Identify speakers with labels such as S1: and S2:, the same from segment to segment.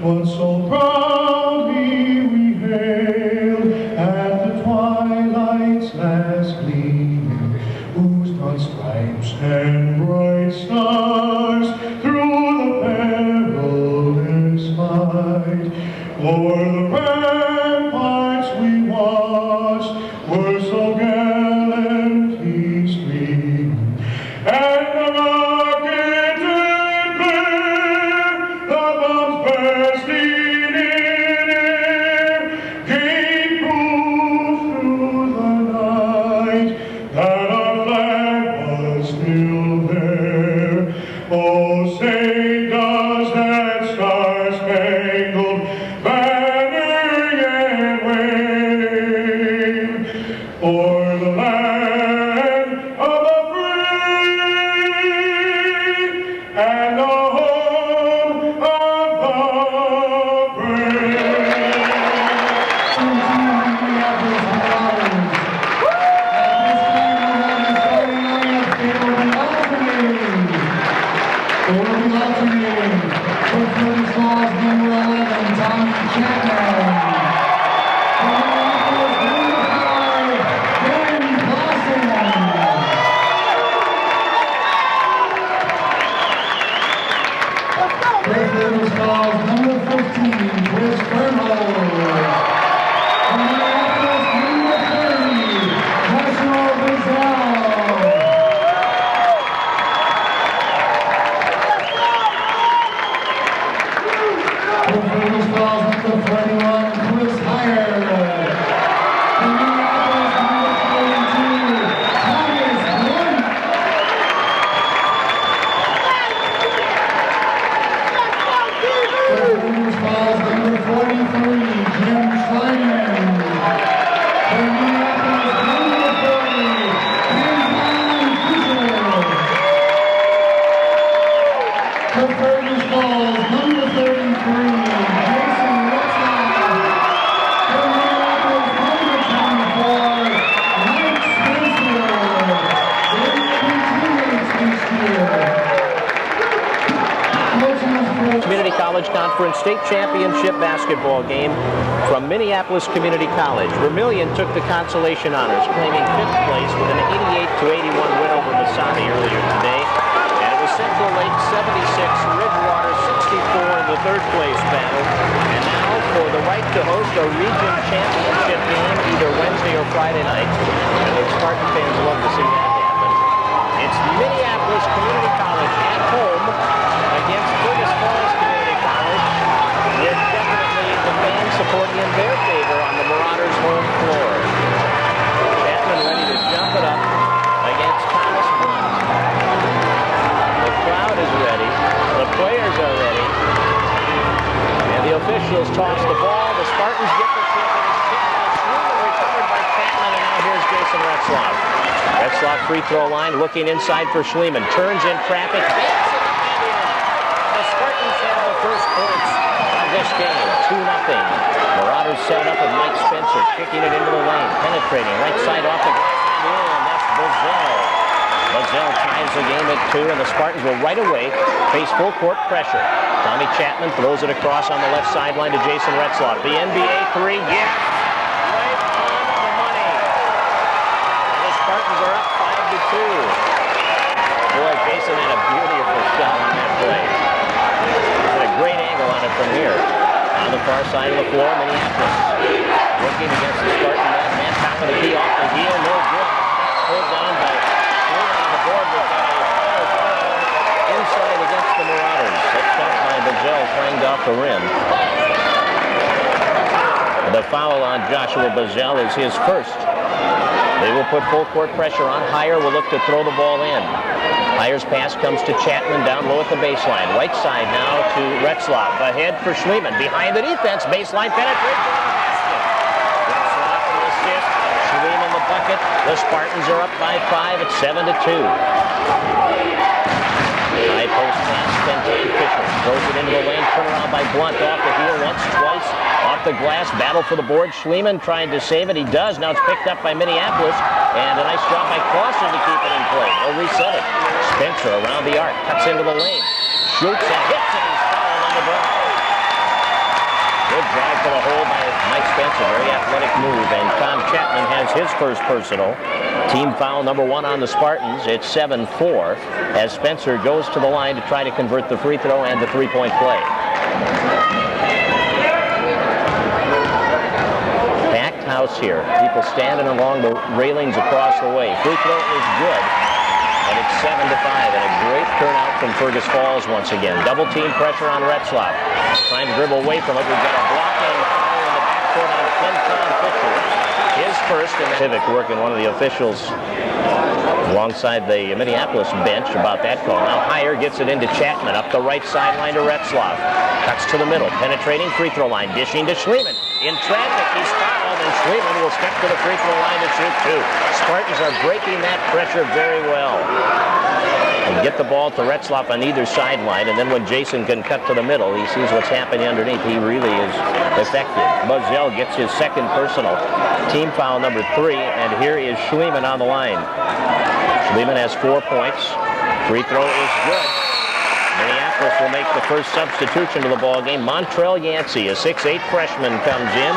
S1: What so proudly we hailed at the twilight's last gleaming, whose broad stripes and bright stars through the perilous fight o'er the ramparts we watched were so gallantly streaming, and the rocket did clear, the bombs bursting in air gave proof through the night that our flag was still there. Oh, say does that star-spangled banner yet wave o'er the land of the free and the home of the brave.
S2: Minneapolis Marauders. At this time, they will be alternating. For Fergus Falls, number 11, Tommy Chapman. For Minneapolis, number 5, Ben Clausen. For Fergus Falls, number 15, Chris Fernhold. For Minneapolis, number 30, Joshua Brazell. For Fergus Falls, number 41, Chris Heyer. For Minneapolis, number 42, Thomas Blunt. For Fergus Falls, number 43, Jim Simon. For Minneapolis, number 40, Anton Fisher. For Fergus Falls, number 33, Jason Retzlaff. For Minneapolis, number 24, Mike Spencer. They will be teammates next year.
S3: Community College Conference State Championship basketball game from Minneapolis Community College. Vermillion took the consolation honors, claiming 5th place with an 88-81 win over Masami earlier today. And it was Central Lake 76, Ridgewater 64 in the 3rd place battle. And now for the right to host a region championship game either Wednesday or Friday night. And those Spartan fans love to see that happen. It's Minneapolis Community College at home against Fergus Falls Community College, with definitely the fans supporting in their favor on the Marauders' home floor. Chapman ready to jump it up against Thomas Blunt. The crowd is ready. The players are ready. And the officials toss the ball. The Spartans get the tip. It is kicked by Schluman, recovered by Chapman, and now here's Jason Retzlaff. Retzlaff free throw line, looking inside for Schluman. Turns in traffic. First points of this game, 2-0. Marauders set up with Mike Spencer, kicking it into the lane, penetrating, right side off the glass, and that's Brazell. Brazell ties the game at 2, and the Spartans will right away face full court pressure. Tommy Chapman throws it across on the left sideline to Jason Retzlaff. The NBA 3, yes, right on the money. And the Spartans are up 5-2. Boy, Jason had a beautiful shot on that play. A great angle on it from here. On the far side of the floor, Minneapolis working against the Spartan man top of the key off the heel, no good. Pulled down by Schluman on the board, but inside against the Marauders. Set shot by Brazell, clanged off the rim. The foul on Joshua Brazell is his first. They will put full court pressure on. Heyer will look to throw the ball in. Heyer's pass comes to Chapman down low at the baseline. Right side now to Retzlaff. Ahead for Schluman. Behind the defense. Baseline penetration. Retzlaff the assist. Schluman the bucket. The Spartans are up by 5 at 7-2. High post pass sent to Fisher. Throws it into the lane. Turn around by Blunt. Off the heel once, twice. Off the glass. Battle for the board. Schluman trying to save it. He does. Now it's picked up by Minneapolis. And a nice job by Clausen to keep it in play. They'll reset it. Spencer around the arc. Cuts into the lane. Shoots and hits, and he's fouled on the break. drive to the hole by Mike Spencer. Very athletic move. And Tom Chapman has his first personal. Team foul number 1 on the Spartans. It's 7-4 as Spencer goes to the line to try to convert the free throw and the three-point play. Packed house here. People standing along the railings across the way. Free throw is good. And it's 7-5, and a great turnout from Fergus Falls once again. Double team pressure on Retzlaff. Trying to dribble away from it. We've got a blocking foul in the backcourt on Clinton Fisher. His first, and Civic working one of the officials alongside the Minneapolis bench about that call. Now Heyer gets it into Chapman up the right sideline to Retzlaff. Cuts to the middle, penetrating free throw line, dishing to Schliemann. In traffic, he's fouled, and Schliemann will step to the free throw line to shoot 2. Spartans are breaking that pressure very well. And get the ball to Retzlaff on either sideline, and then when Jason can cut to the middle, he sees what's happening underneath. He really is effective. Buzzell gets his second personal. Team foul number 3, and here is Schliemann on the line. Schliemann has 4 points. Free throw is good. Minneapolis will make the first substitution to the ball game. Montrell Yancey, a 6'8 freshman, comes in.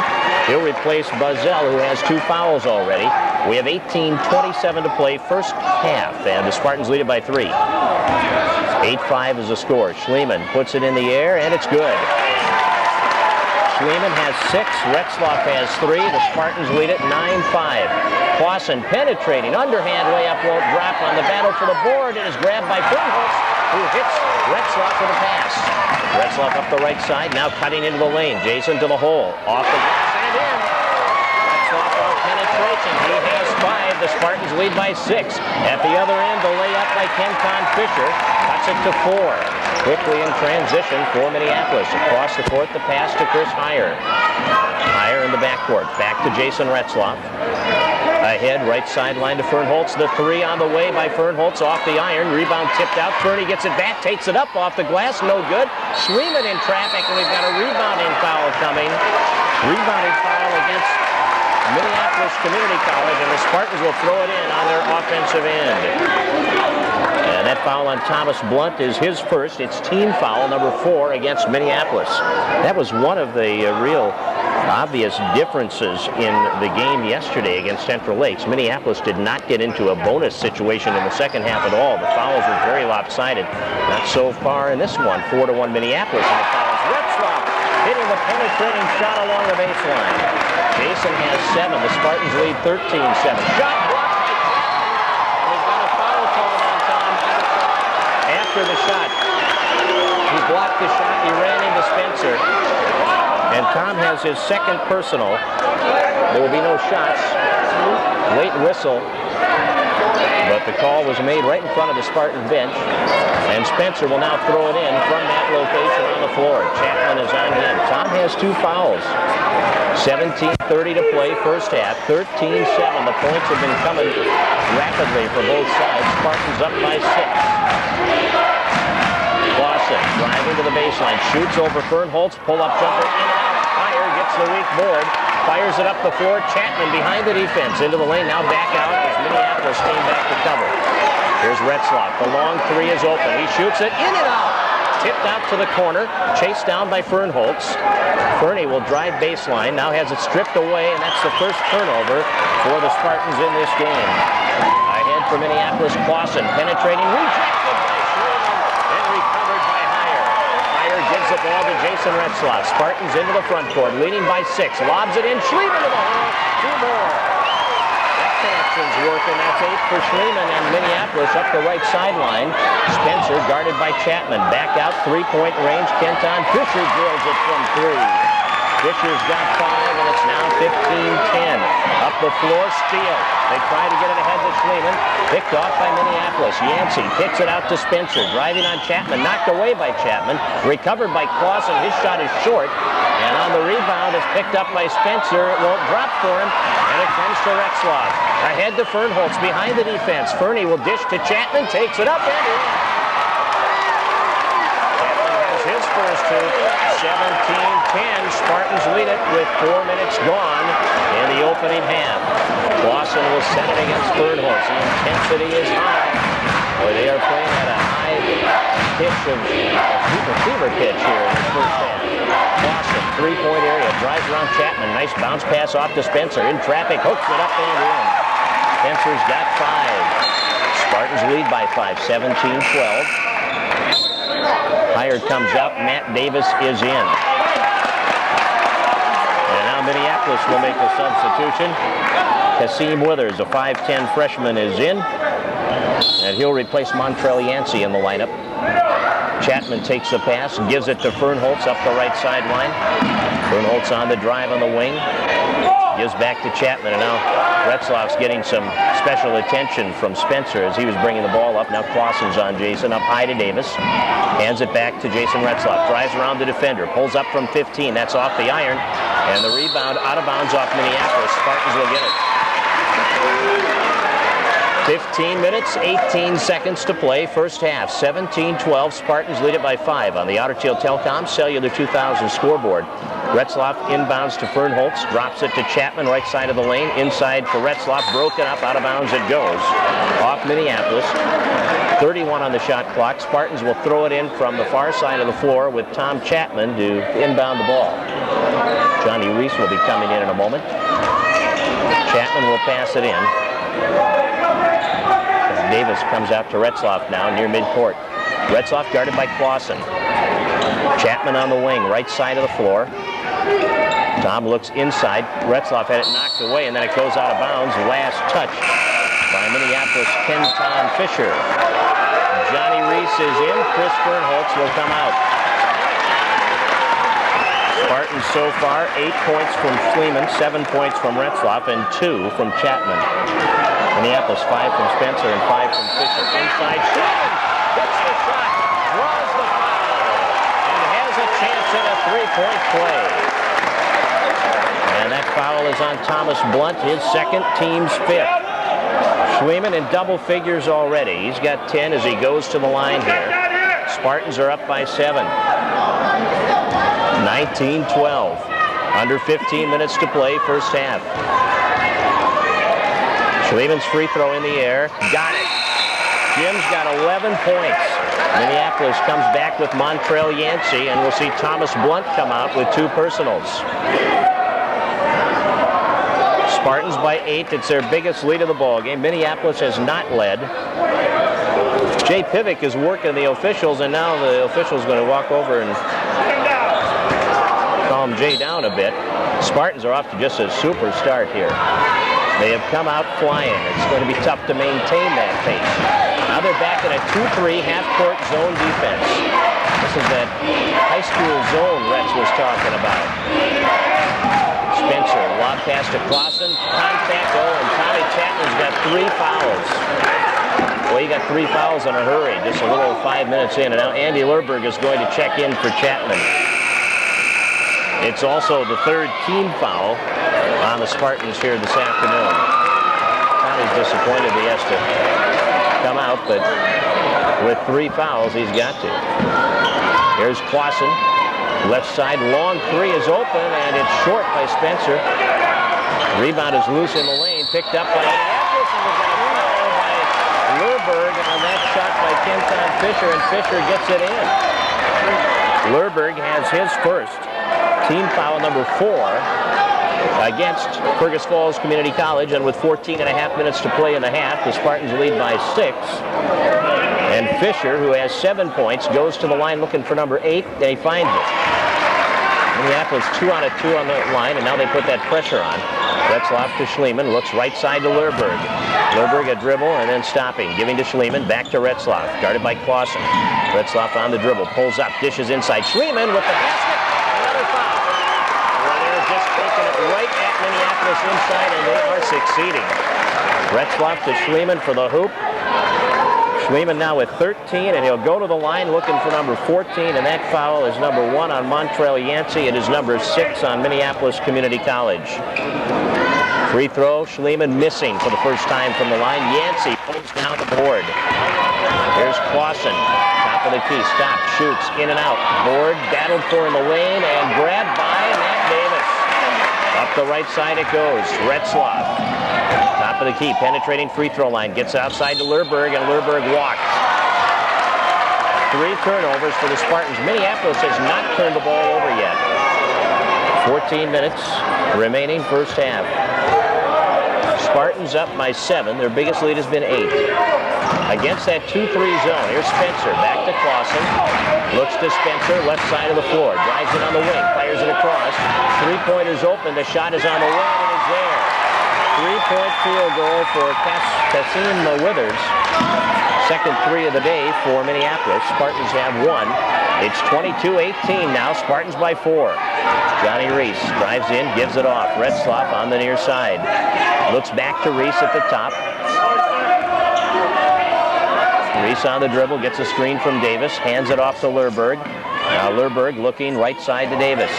S3: He'll replace Buzzell, who has 2 fouls already. We have 18:27 to play first half, and the Spartans lead it by 3. 8-5 is the score. Schliemann puts it in the air, and it's good. Schliemann has 6. Retzlaff has 3. The Spartans lead it 9-5. Clausen penetrating, underhand layup won't drop on the battle for the board. It is grabbed by Fergus, who hits Retzlaff with a pass. Retzlaff up the right side, now cutting into the lane. Jason to the hole, off the glass and in. Retzlaff off penetration. He has 5. The Spartans lead by 6. At the other end, the layup by Kenton Fisher cuts it to 4. Quickly in transition for Minneapolis. Across the court, the pass to Chris Heyer. Heyer in the backcourt. Back to Jason Retzlaff. Ahead, right sideline to Fernholtz. The 3 on the way by Fernholtz off the iron. Rebound tipped out. Fernie gets it back, takes it up off the glass. No good. Schliemann in traffic, and we've got a rebounding foul coming. Rebounding foul against Minneapolis Community College, and the Spartans will throw it in on their offensive end. And that foul on Thomas Blunt is his first. It's team foul number 4 against Minneapolis. That was one of the real obvious differences in the game yesterday against Central Lakes. Minneapolis did not get into a bonus situation in the second half at all. The fouls were very lopsided. Not so far in this one. 4-1 Minneapolis in the fouls. Retzlaff hitting the penetrating shot along the baseline. Jason has 7. The Spartans lead 13-7. Shot blocked by Chapman. We've got a foul called on Tom after the shot. He blocked the shot. He ran into Spencer. And Tom has his second personal. There will be no shots. Late whistle. But the call was made right in front of the Spartan bench. And Spencer will now throw it in from that location on the floor. Chapman is on him. Tom has 2 fouls. 17:30 to play first half. 13-7. The points have been coming rapidly for both sides. Spartans up by 6. Clausen driving to the baseline. Shoots over Fernholtz. Pull-up jumper in and out. Heyer gets the weak board. Fires it up the floor. Chapman behind the defense. Into the lane. Now back out as Minneapolis came back to cover. Here's Retzlaff. The long 3 is open. He shoots it in and out. Tipped out to the corner. Chased down by Fernholtz. Fernie will drive baseline. Now has it stripped away, and that's the first turnover for the Spartans in this game. Ahead for Minneapolis. Clausen penetrating. Rejected by Schliemann. Then recovered by Heyer. Heyer gives the ball to Jason Retzlaff. Spartans into the front court. Leading by 6. Lobs it in. Schliemann to the hole. 2 more. Connections working. That's 8 for Schliemann, and Minneapolis up the right sideline. Spencer guarded by Chapman. Back out, 3-point range. Kenton Fisher drills it from 3. Fisher's got 5, and it's now 15-10. Up the floor, steal. They try to get it ahead to Schliemann. Picked off by Minneapolis. Yancey kicks it out to Spencer. Driving on Chapman. Knocked away by Chapman. Recovered by Clausen. His shot is short. And on the rebound, it's picked up by Spencer. It won't drop for him. And it comes to Retzlaff. Ahead to Fernholtz. Behind the defense. Fernie will dish to Chapman. Takes it up and in. Chapman has his first 2. 17-10. Spartans lead it with 4 minutes gone in the opening half. Clausen will set it against Fernholtz. The intensity is high. Boy, they are playing at a high pitch of fever pitch here in the first half. Clausen three-point area. Drives around Chapman. Nice bounce pass off to Spencer. In traffic, hooks it up and in. Spencer's got 5. Spartans lead by 5, 17-12. Hired comes up. Matt Davis is in. And now Minneapolis will make a substitution. Kasim Withers, a 5'10 freshman, is in. And he'll replace Montrell Yancey in the lineup. Chapman takes the pass, gives it to Fernholtz up the right sideline. Fernholtz on the drive on the wing. Gives back to Chapman, and now Retzlaff's getting some special attention from Spencer as he was bringing the ball up. Now Clausen's on Jason, up high to Davis. Hands it back to Jason Retzlaff. Drives around the defender, pulls up from 15. That's off the iron. And the rebound out of bounds off Minneapolis. Spartans will get it. 15 minutes, 18 seconds to play, first half. 17-12, Spartans lead it by 5 on the Otter Tail Telecom Cellular 2000 scoreboard. Retzlaff inbounds to Fernholtz, drops it to Chapman, right side of the lane, inside for Retzlaff, broken up, out of bounds it goes. Off Minneapolis, 31 on the shot clock. Spartans will throw it in from the far side of the floor with Tom Chapman to inbound the ball. Johnny Reese will be coming in a moment. Chapman will pass it in. Davis comes out to Retzlaff now near midcourt. Retzlaff guarded by Clausen. Chapman on the wing, right side of the floor. Tom looks inside. Retzlaff had it knocked away, and then it goes out of bounds. Last touch by Minneapolis Kenton Fisher. Johnny Reese is in. Chris Fernholtz will come out. Spartans so far, 8 points from Schliemann, 7 points from Retzlaff, and 2 from Chapman. Minneapolis 5 from Spencer and 5 from Fisher. Inside Schliemann gets the shot, draws the foul, and has a chance at a three-point play. And that foul is on Thomas Blunt, his second, team's 5th. Schliemann in double figures already. He's got 10 as he goes to the line here. Spartans are up by 7. 19-12. Under 15 minutes to play, first half. Schliemann's free throw in the air. Got it. Jim's got 11 points. Minneapolis comes back with Montrell Yancey, and we'll see Thomas Blunt come out with 2 personals. Spartans by 8. It's their biggest lead of the ball game. Minneapolis has not led. Jay Pivick is working the officials, and now the official's going to walk over and calm Jay down a bit. Spartans are off to just a super start here. They have come out flying. It's going to be tough to maintain that pace. Now they're back in a 2-3 half-court zone defense. This is that high school zone Retz was talking about. Spencer, lob pass to Clausen. Contact, and Tommy Chapman's got 3 fouls. Well, he got 3 fouls in a hurry, just a little 5 minutes in. And now Andy Lerberg is going to check in for Chapman. It's also the 3rd team foul on the Spartans here this afternoon. Tommy's disappointed he has to come out, but with 3 fouls, he's got to. Here's Clausen. Left side, long 3 is open, and it's short by Spencer. Rebound is loose in the lane, picked up by Minneapolis, and was got a foul by Lerberg on that shot by Kenton Fisher, and Fisher gets it in. Lerberg has his first. Team foul number 4 against Fergus Falls Community College, and with 14 and a half minutes to play in the half, the Spartans lead by 6. And Fisher, who has 7 points, goes to the line looking for number 8, and he finds it. Minneapolis 2 out of 2 on the line, and now they put that pressure on. Retzlaff to Schliemann, looks right side to Lerberg. Lerberg a dribble and then stopping, giving to Schliemann, back to Retzlaff, guarded by Clausen. Retzlaff on the dribble, pulls up, dishes inside. Schliemann with the basket. Right at Minneapolis inside, and they are succeeding. Retzlaff to Schliemann for the hoop. Schliemann now with 13, and he'll go to the line looking for number 14, and that foul is number 1 on Montrell Yancey. It is number 6 on Minneapolis Community College. Free throw, Schliemann missing for the first time from the line. Yancey pulls down the board. Here's Clausen, top of the key, stopped, shoots, in and out. Board, battled for in the lane, and grabbed by Matt Davis. Up the right side it goes. Retzlaff, top of the key, penetrating free throw line. Gets outside to Lerberg, and Lerberg walks. 3 turnovers for the Spartans. Minneapolis has not turned the ball over yet. 14 minutes remaining first half. Spartans up by 7. Their biggest lead has been 8. Against that 2-3 zone, here's Spencer. Back to Clausen. Looks to Spencer, left side of the floor. Drives it on the wing, fires it across. Three-pointers open. The shot is on the wing and is there. 3-point field goal for Kasim Withers. Second 3 of the day for Minneapolis. Spartans have 1. It's 22-18 now. Spartans by 4. Johnny Reese drives in, gives it off. Retzlaff on the near side. Looks back to Reese at the top. Reese on the dribble, gets a screen from Davis, hands it off to Lerberg. Now Lerberg looking right side to Davis.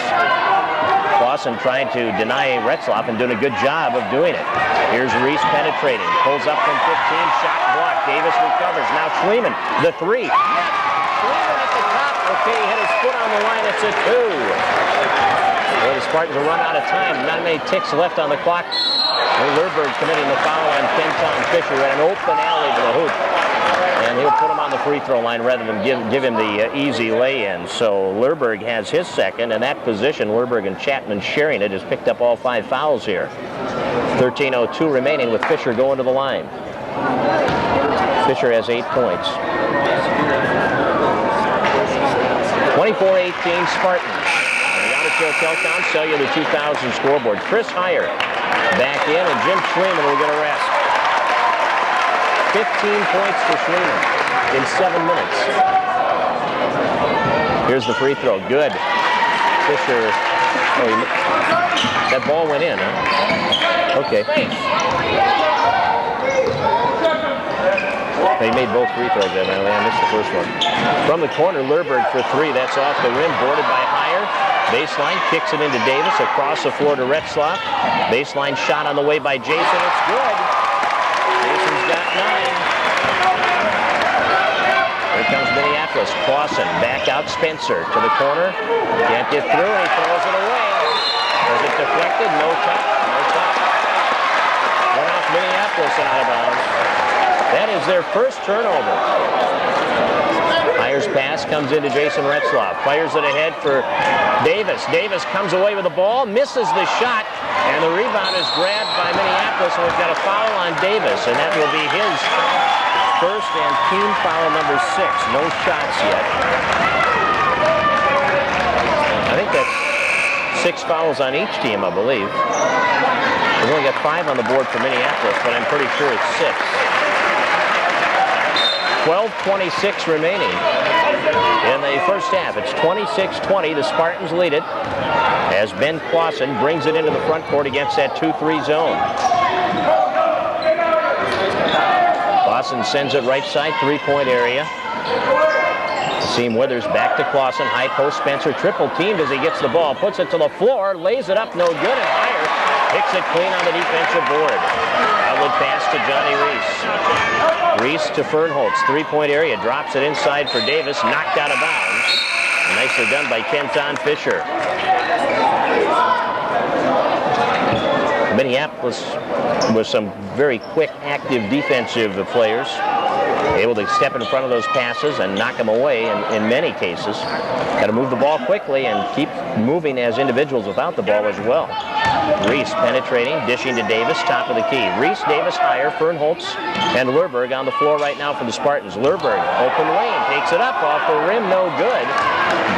S3: Clausen trying to deny Retzlaff and doing a good job of doing it. Here's Reese penetrating, pulls up from 15, shot blocked. Davis recovers. Now Schliemann, the 3. Schliemann at the top. Okay, he had his foot on the line. It's a 2. Well, the Spartans will run out of time. Not many ticks left on the clock. Lerberg committing the foul on Kenton Fisher at an open alley to the hoop. And he'll put him on the free throw line rather than give him the easy lay-in. So Lerberg has his second, and that position, Lerberg and Chapman sharing it, has picked up all 5 fouls here. 13:02 remaining with Fisher going to the line. Fisher has 8 points. 24-18 Spartans. The Auto Telcom sell you the 2000 scoreboard. Chris Heyer back in, and Jim Schliemann will get a rest. 15 points for Schliemann in 7 minutes. Here's the free throw. Good. Fisher. Oh, that ball went in, huh? Okay. They made both free throws, evidently. I missed the first one. From the corner, Lerberg for 3. That's off the rim, boarded by Heyer. Baseline, kicks it into Davis, across the floor to Retzlaff. Baseline shot on the way by Jason. It's good. Jason's got 9. Here comes Minneapolis. Clausen back out Spencer to the corner. Can't get through, and he throws it away. Was it deflected? No touch. No touch. One off Minneapolis and out of bounds. That is their first turnover. Heyer's pass comes into Jason Retzlaff. Fires it ahead for Davis. Davis comes away with the ball, misses the shot, and the rebound is grabbed by Minneapolis, and we've got a foul on Davis, and that will be his first and team foul number 6. No shots yet. I think that's 6 fouls on each team, I believe. We've only got 5 on the board for Minneapolis, but I'm pretty sure it's 6. 12:26 remaining in the first half. It's 26-20. The Spartans lead it as Ben Clausen brings it into the front court against that 2-3 zone. Clausen sends it right side, 3-point area. Kasim Withers back to Clausen. High post Spencer. Triple teamed as he gets the ball. Puts it to the floor. Lays it up. No good. And Heyer picks it clean on the defensive board. Outlet pass to Johnny Reese. Reese to Fernholtz. 3-point area. Drops it inside for Davis. Knocked out of bounds. Nicely done by Kenton Fisher. Minneapolis with some very quick, active defensive players. Able to step in front of those passes and knock them away in many cases. Got to move the ball quickly and keep moving as individuals without the ball as well. Reese penetrating, dishing to Davis, top of the key. Reese, Davis, Heyer, Fernholtz, and Lerberg on the floor right now for the Spartans. Lerberg, open lane, takes it up off the rim, no good.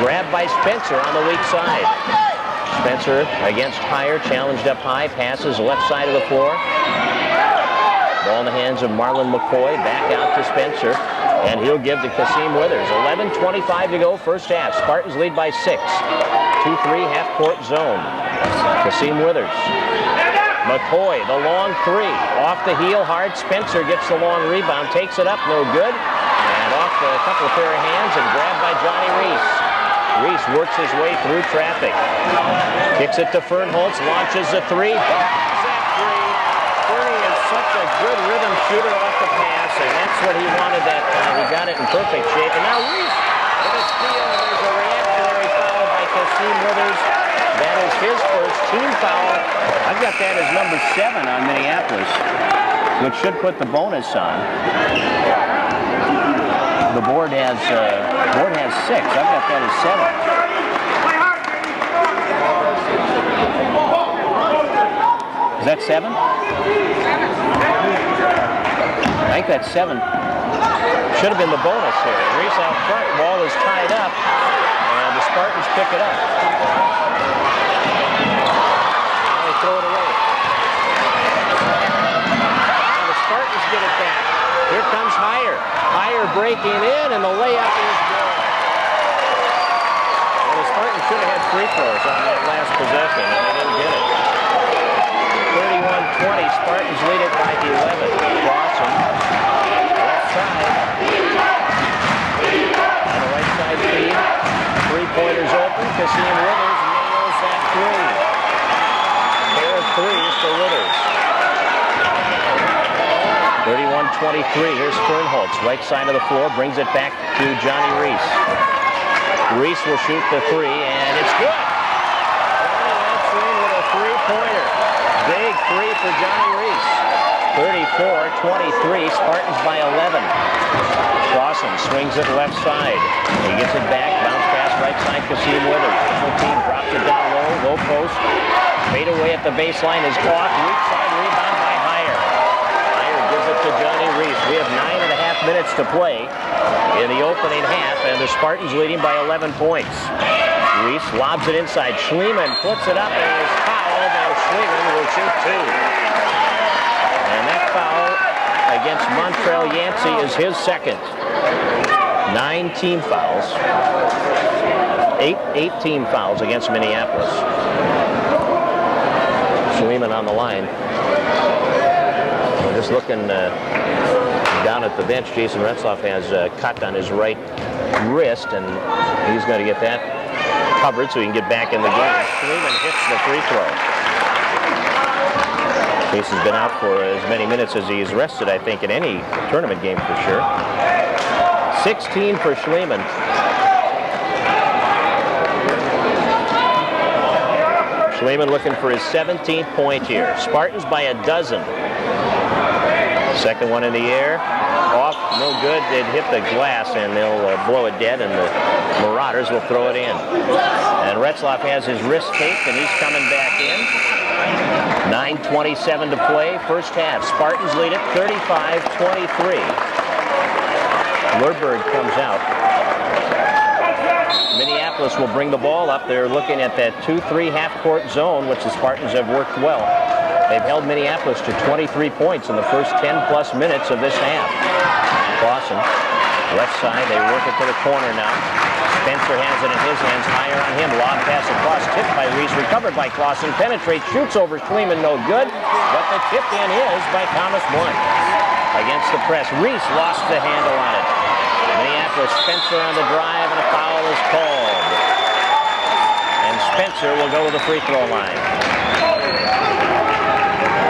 S3: Grabbed by Spencer on the weak side. Spencer against Heyer, challenged up high, passes left side of the floor. Ball in the hands of Marlon McCoy, back out to Spencer, and he'll give to Kasim Withers. 11:25 to go, first half. Spartans lead by 6. 2-3 half-court zone. Kasim Withers. McCoy, the long 3. Off the heel hard. Spencer gets the long rebound, takes it up, no good. And off a couple of pair of hands and grabbed by Johnny Reese. Reese works his way through traffic. Kicks it to Fernholtz, launches the 3. Such a good rhythm shooter off the pass, and that's what he wanted that time. He got it in perfect shape. And now Reese with a steal, and there's a reactionary foul by Kasim Withers. That is his first team foul. I've got that as number 7 on Minneapolis, which should put the bonus on. The board has 6. I've got that as 7. Is that 7? I think that's 7. Should have been the bonus here. Reese out front, ball is tied up, and the Spartans pick it up. Now they throw it away. Now the Spartans get it back. Here comes Heyer. Heyer breaking in, and the layup is good. Well, the Spartans should have had free throws on that last possession, and they didn't get it. 31-20, Spartans lead it by 11. Lawson, left side. On the right side feed. Three-pointers open. Kasim Withers nails that three. Pair of threes for Withers. 31-23, here's Fernholtz, right side of the floor, brings it back to Johnny Reese. Reese will shoot the three, and it's good. Johnny answering with a three-pointer. Big three for Johnny Reese. 34-23, Spartans by 11. Clausen swings it left side. He gets it back, bounce pass right side, Kasim Withers. The team drops it down low post. Fade away at the baseline is caught. Weak side rebound by Heyer. Heyer gives it to Johnny Reese. We have 9.5 minutes to play in the opening half, and the Spartans leading by 11 points. Reese lobs it inside. Schliemann puts it up and is fouled. Now Schliemann will shoot two. And that foul against Montrell Yancey is his second. 9 team fouls. 8 team fouls against Minneapolis. Schliemann on the line. We're just looking down at the bench. Jason Retzlaff has a cut on his right wrist, and he's going to get that covered so he can get back in the game. Schliemann hits the free throw. Jason's been out for as many minutes as he's rested, I think, in any tournament game for sure. 16 for Schliemann. Schliemann looking for his 17th point here. Spartans by a dozen. Second one in the air. Off, no good. They'd hit the glass, and they'll blow it dead, and the Marauders will throw it in. And Retzlaff has his wrist taped, and he's coming back in. 9:27 to play, first half. Spartans lead it 35-23. Lurberg comes out. Minneapolis will bring the ball up. They're looking at that 2-3 half-court zone, which the Spartans have worked well. They've held Minneapolis to 23 points in the first 10-plus minutes of this half. Clausen, left side, they work it to the corner now. Spencer has it in his hands, Heyer on him. Lob pass across, tipped by Reese, recovered by Clausen. Penetrates, shoots over Schliemann, no good. But the tip in is by Thomas Blunt. Against the press, Reese lost the handle on it. Minneapolis, Spencer on the drive, and a foul is called. And Spencer will go to the free throw line.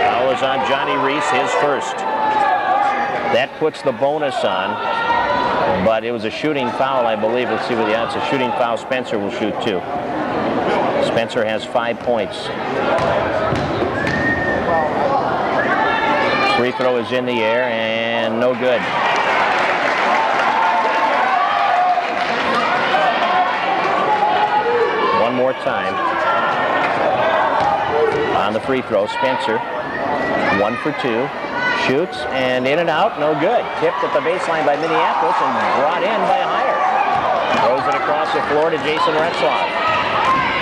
S3: Foul is on Johnny Reese, his first. That puts the bonus on, but it was a shooting foul, I believe. Let's see what the odds. It's a shooting foul. Spencer will shoot two. Spencer has 5 points. Free throw is in the air, and no good. One more time. On the free throw, Spencer, 1 for 2. Shoots, and in and out, no good. Tipped at the baseline by Minneapolis and brought in by Heyer. Throws it across the floor to Jason Retzlaff.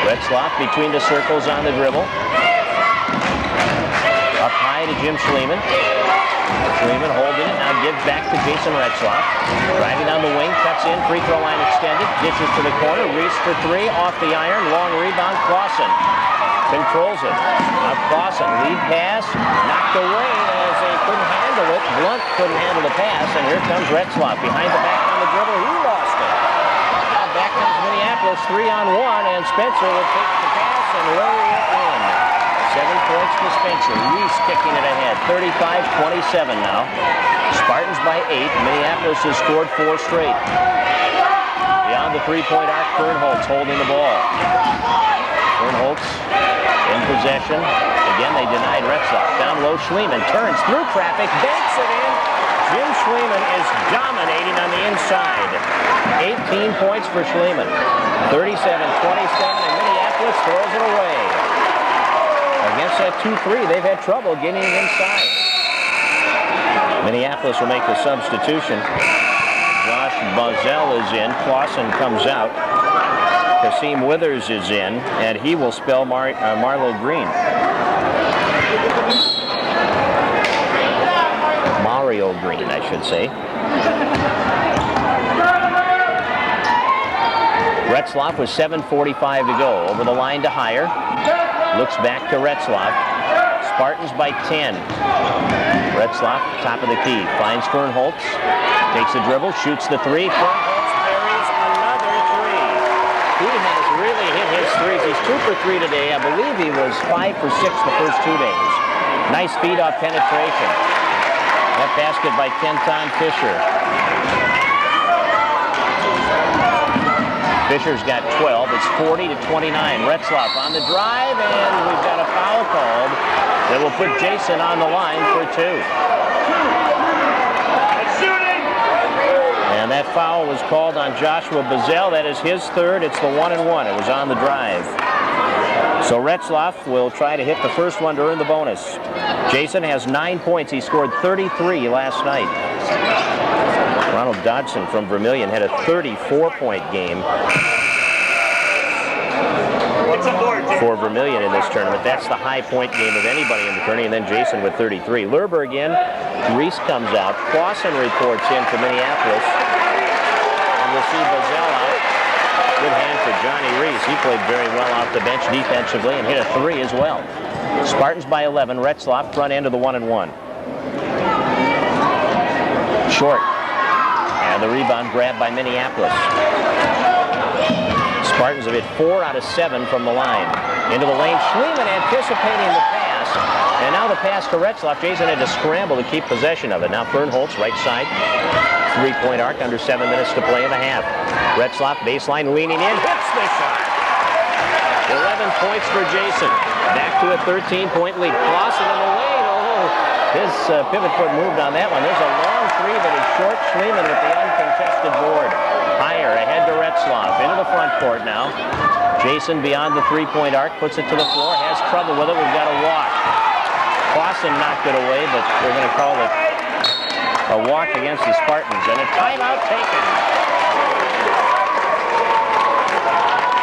S3: Retzlaff between the circles on the dribble. Up high to Jim Schliemann. Schliemann holding it, now gives back to Jason Retzlaff. Driving down the wing, cuts in, free throw line extended, dishes to the corner, Reese for 3, off the iron, long rebound, Clausen. Controls it. Now Clausen, lead pass, knocked away as they couldn't handle it. Blunt couldn't handle the pass, and here comes Retzlaff behind the back on the dribble. He lost it. Now back comes Minneapolis, 3-on-1, and Spencer will take the pass and lay it in. 7 points to Spencer. Reese kicking it ahead. 35-27 now. Spartans by 8. Minneapolis has scored 4 straight. Beyond the three-point arc, Fernholtz holding the ball. Fernholtz in possession. Again, they denied Retzlaff. Down low, Schliemann turns through traffic, banks it in. Jim Schliemann is dominating on the inside. 18 points for Schliemann. 37-27, and Minneapolis throws it away. Against course, at 2-3, they've had trouble getting inside. Minneapolis will make the substitution. Josh Buzzell is in. Clausen comes out. Kasim Withers is in, and he will spell Marlo Green. Mario Green, I should say. Retzlaff with 7:45 to go. Over the line to Heyer. Looks back to Retzlaff. Spartans by 10. Retzlaff, top of the key. Finds Fernholtz. Takes a dribble, shoots the three. Fernholtz buries another three. He has really hit his threes. He's 2 for 3 today. I believe he was 5 for 6 the first 2 days. Nice feed off penetration. That basket by Kenton Fisher. Fisher's got 12. It's 40-29. Retzlaff on the drive, and we've got a foul called that will put Jason on the line for 2. And that foul was called on Joshua Buzzell. That is his third. It's the 1-and-1. It was on the drive. So Retzlaff will try to hit the first one to earn the bonus. Jason has 9 points. He scored 33 last night. Ronald Dodson from Vermilion had a 34-point game for Vermilion in this tournament. That's the high point game of anybody in the tournament. And then Jason with 33. Lerberg in. Reese comes out. Clausen reports in for Minneapolis. And we'll see Buzzell out. Good hand for Johnny Reese. He played very well off the bench defensively and hit a 3 as well. Spartans by 11. Retzlaff front end of the 1-and-1. Short. And the rebound grabbed by Minneapolis. Spartans have hit 4 out of 7 from the line. Into the lane. Schliemann anticipating the pass. And now the pass to Retzlaff. Jason had to scramble to keep possession of it. Now Fernholtz, right side. 3-point arc, under 7 minutes to play in the half. Retzlaff, baseline, leaning in, hits the shot. 11 points for Jason. Back to a 13-point lead. Clausen in the lane. Oh, his pivot foot moved on that one. There's a long 3 that is short. Schliemann with the uncontested board. Heyer ahead to Retzlaff. Into the front court now. Jason beyond the 3-point arc, puts it to the floor, has trouble with it. We've got a walk. Clausen knocked it away, but they're going to call it a walk against the Spartans, and a timeout taken.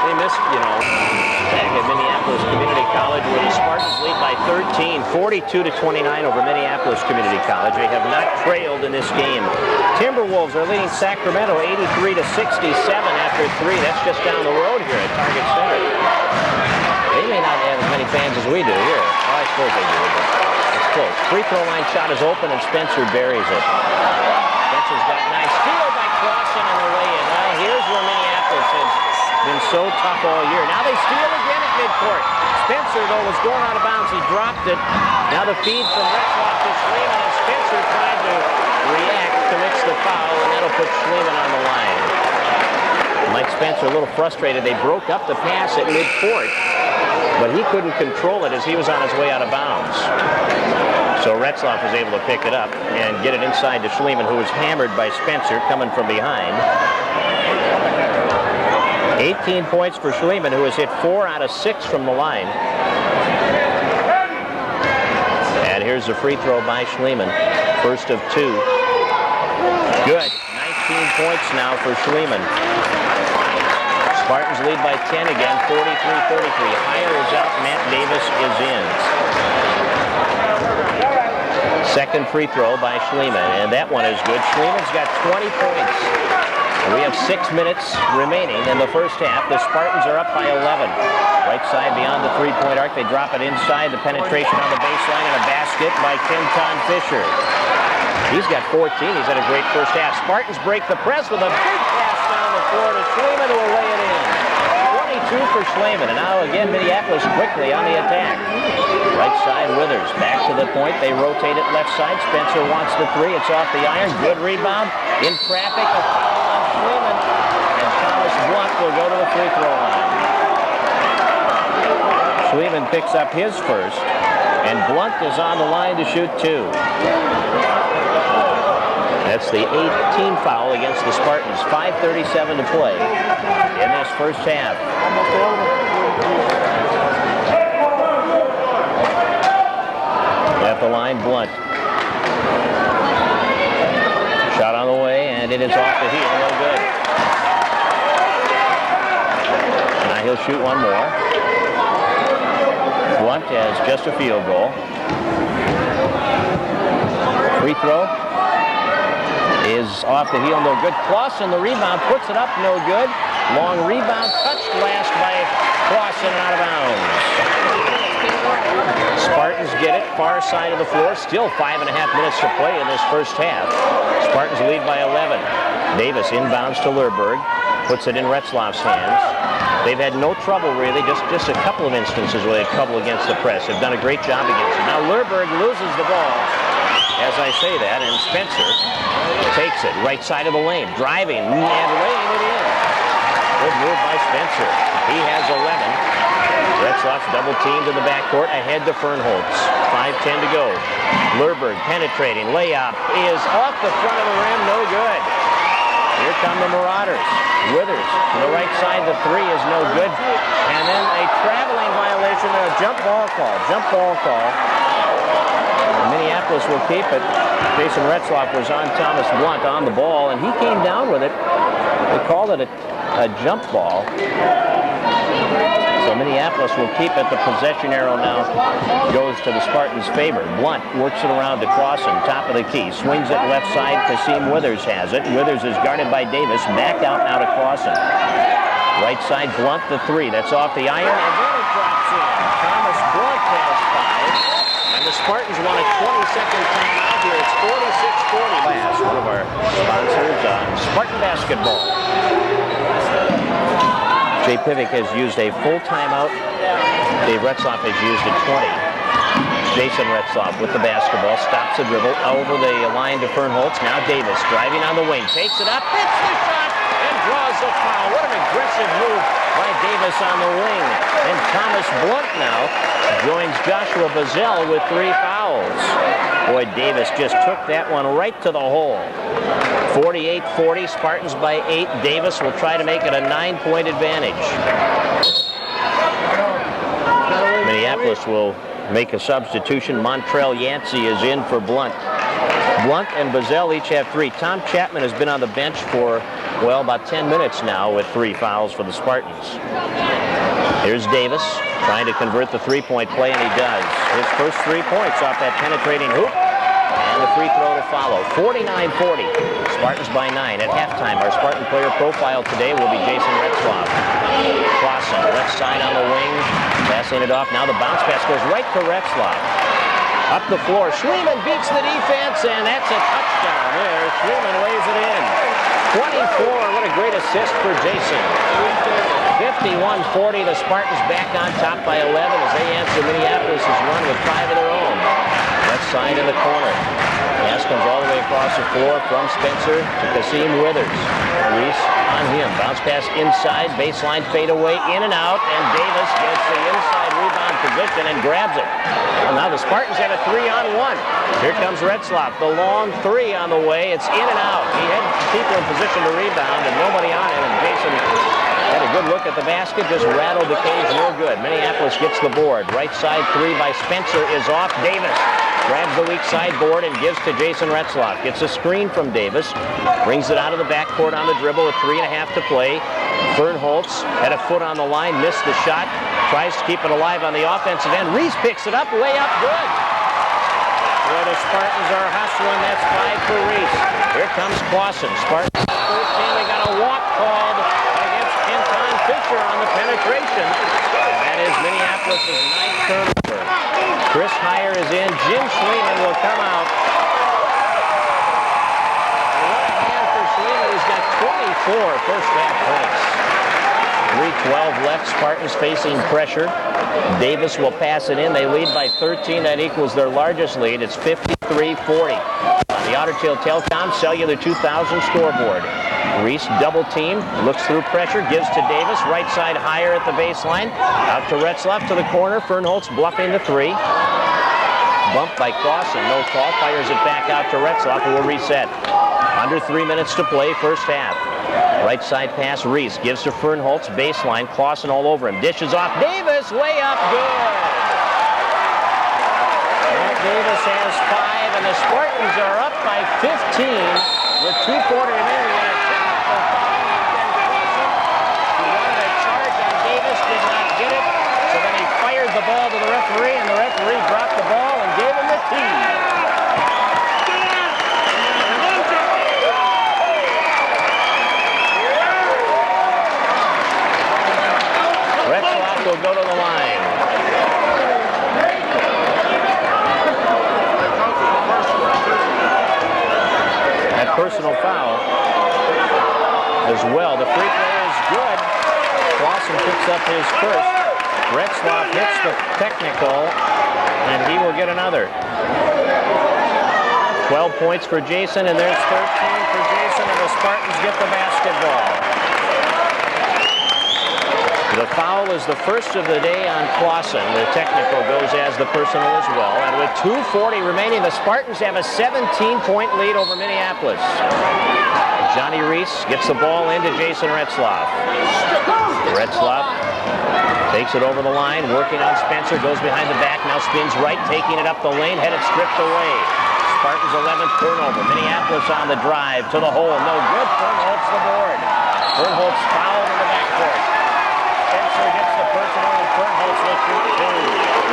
S3: They missed, back at Minneapolis Community College, where the Spartans lead by 13, 42-29 over Minneapolis Community College. They have not trailed in this game. Timberwolves are leading Sacramento 83-67 after 3. That's just down the road here at Target Center. They may not have as many fans as we do here. Well, I suppose they do, but it's close. Free throw line shot is open, and Spencer buries it. Spencer's got a nice steal by Clausen on the way in. Well, here's where Minneapolis has been so tough all year. Now they steal again at midcourt. Spencer, though, was going out of bounds. He dropped it. Now the feed from Retzlaff to Schliemann, and Spencer tried to react, commits the foul, and that'll put Schliemann on the line. Mike Spencer a little frustrated. They broke up the pass at midcourt, but he couldn't control it as he was on his way out of bounds. So Retzlaff was able to pick it up and get it inside to Schliemann, who was hammered by Spencer coming from behind. 18 points for Schliemann, who has hit 4 out of 6 from the line. And here's a free throw by Schliemann. First of 2. Good. 19 points now for Schliemann. Spartans lead by 10 again, 43-33. Heyer is out, Matt Davis is in. Second free throw by Schliemann, and that one is good. Schliemann's got 20 points. We have 6 minutes remaining in the first half. The Spartans are up by 11. Right side beyond the 3-point arc. They drop it inside. The penetration on the baseline, and a basket by Kenton Fisher. He's got 14. He's had a great first half. Spartans break the press with a big pass down the floor to Schliemann, who will lay it in. 22 for Schliemann, and now again Minneapolis quickly on the attack. Right side, Withers back to the point. They rotate it left side. Spencer wants the 3. It's off the iron. Good rebound. In traffic, a foul on Schliemann, and Thomas Blunt will go to the free throw line. Schliemann picks up his first, and Blunt is on the line to shoot 2. That's the 18th foul against the Spartans. 5:37 to play in this first half. the line, Blunt. Shot on the way, and it is off the heel, no good. Now he'll shoot one more. Blunt has just a field goal. Free throw is off the heel, no good. Clausen, the rebound, puts it up, no good. Long rebound, touched last by Clausen, out of bounds. Spartans get it, far side of the floor. Still 5.5 minutes to play in this first half. Spartans lead by 11. Davis inbounds to Lerberg, puts it in Retzlaff's hands. They've had no trouble, really, just a couple of instances where they had trouble against the press. They've done a great job against it. Now Lerberg loses the ball, as I say that, and Spencer takes it right side of the lane, driving and laying it in. Good move by Spencer. He has 11. Retzlaff double teamed in the backcourt, ahead to Fernholtz. 5:10 to go. Lerberg penetrating, layup is off the front of the rim, no good. Here come the Marauders. Withers to the right side, the three is no good. And then a traveling violation and a jump ball call. Minneapolis will keep it. Jason Retzlaff was on Thomas Blunt on the ball, and he came down with it. They called it a jump ball. So Minneapolis will keep it. The possession arrow now goes to the Spartans' favor. Blunt works it around to Clausen, top of the key. Swings it left side. Kasim Withers has it. Withers is guarded by Davis. Back out now to Clausen. Right side, Blunt, the three. That's off the iron, and then it drops in. Thomas Blunt has 5. And the Spartans want a 20-second timeout here. It's 46-40. Last, one of our sponsors on Spartan basketball. Jay Pivick has used a full timeout. Dave Retzlaff has used a 20. Jason Retzlaff with the basketball, stops the dribble over the line to Fernholtz. Now Davis driving on the wing, takes it up, hits the shot, and draws the foul. What an aggressive move by Davis on the wing. And Thomas Blunt now joins Joshua Bazell with 3 fouls. Boy, Davis just took that one right to the hole. 48-40, Spartans by 8. Davis will try to make it a 9-point advantage. Minneapolis will make a substitution. Montrell Yancey is in for Blunt. Blunt and Bazell each have 3. Tom Chapman has been on the bench for, well, about 10 minutes now with 3 fouls for the Spartans. Here's Davis trying to convert the 3-point play, and he does. His first 3 points off that penetrating hoop, and the free throw to follow. 49-40, Spartans by 9. At halftime, our Spartan player profile today will be Jason Retzlaff. Clausen, left side on the wing, passing it off. Now the bounce pass goes right to Retzlaff. Up the floor, Schliemann beats the defense, and that's a touchdown there. Schliemann lays it in. 24, what a great assist for Jason. 51-40, the Spartans back on top by 11 as they answer Minneapolis' run with 5 of their own. Left side in the corner. Pass comes all the way across the floor from Spencer to Kasim Withers. Reese on him. Bounce pass inside, baseline fade away, in and out, and Davis gets the inside rebound position and grabs it. Well, now the Spartans have a 3-on-1. Here comes Retzlaff. The long 3 on the way. It's in and out. He had people in position to rebound and nobody on him, and Jason had a good look at the basket, just rattled the cage, no good. Minneapolis gets the board. Right side 3 by Spencer is off. Davis grabs the weak side board and gives to Jason Retzlaff. Gets a screen from Davis, brings it out of the backcourt on the dribble with 3.5 to play. Fernholtz had a foot on the line, missed the shot, tries to keep it alive on the offensive end. Reese picks it up, way up, good. Boy, the Spartans are hustling. That's 5 for Reese. Here comes Clausen. Spartans 13, they got a walk called against Anton Fisher on the penetration. And that is Minneapolis' 9th turnover. Chris Heyer is in. Jim Schliemann will come out. And what a hand for Schliemann. He's got 24 first half points. 3:12 left. Spartans facing pressure. Davis will pass it in. They lead by 13. That equals their largest lead. It's 53-40. On the Otter Tail Telecom Cellular 2000 scoreboard. Reese double team, looks through pressure, gives to Davis. Right side higher at the baseline. Out to Retzlaff to the corner. Fernholtz bluffing the 3. Bumped by Clausen. No call. Fires it back out to Retzlaff, who will reset. Under 3 minutes to play, first half. Right side pass, Reese gives to Fernholtz, baseline, Clausen all over him. Dishes off, Davis, way up, good. Matt Davis has the Spartans are up by 15 with 2:40 remaining. He wanted a charge on Davis, did not get it. So then he fired the ball to the referee, and the referee dropped the ball and gave him the tee. Retzlaff will go to the line. That personal foul as well. The free throw is good. Clausen picks up his first. Retzlaff hits the technical, and he will get another. 12 points for Jason, and there's 13 for Jason, and the Spartans get the basketball. The foul is the first of the day on Clausen. The technical goes as the personal as well. And with 2:40 remaining, the Spartans have a 17-point lead over Minneapolis. Johnny Reese gets the ball into Jason Retzlaff. Retzlaff takes it over the line, working on Spencer, goes behind the back, now spins right, taking it up the lane, headed stripped away. Spartans 11th turnover. Minneapolis on the drive to the hole. No good. Fernholtz the board. Fernholtz fouled in the backcourt. Spencer gets the personal, and Fernholtz will shoot two.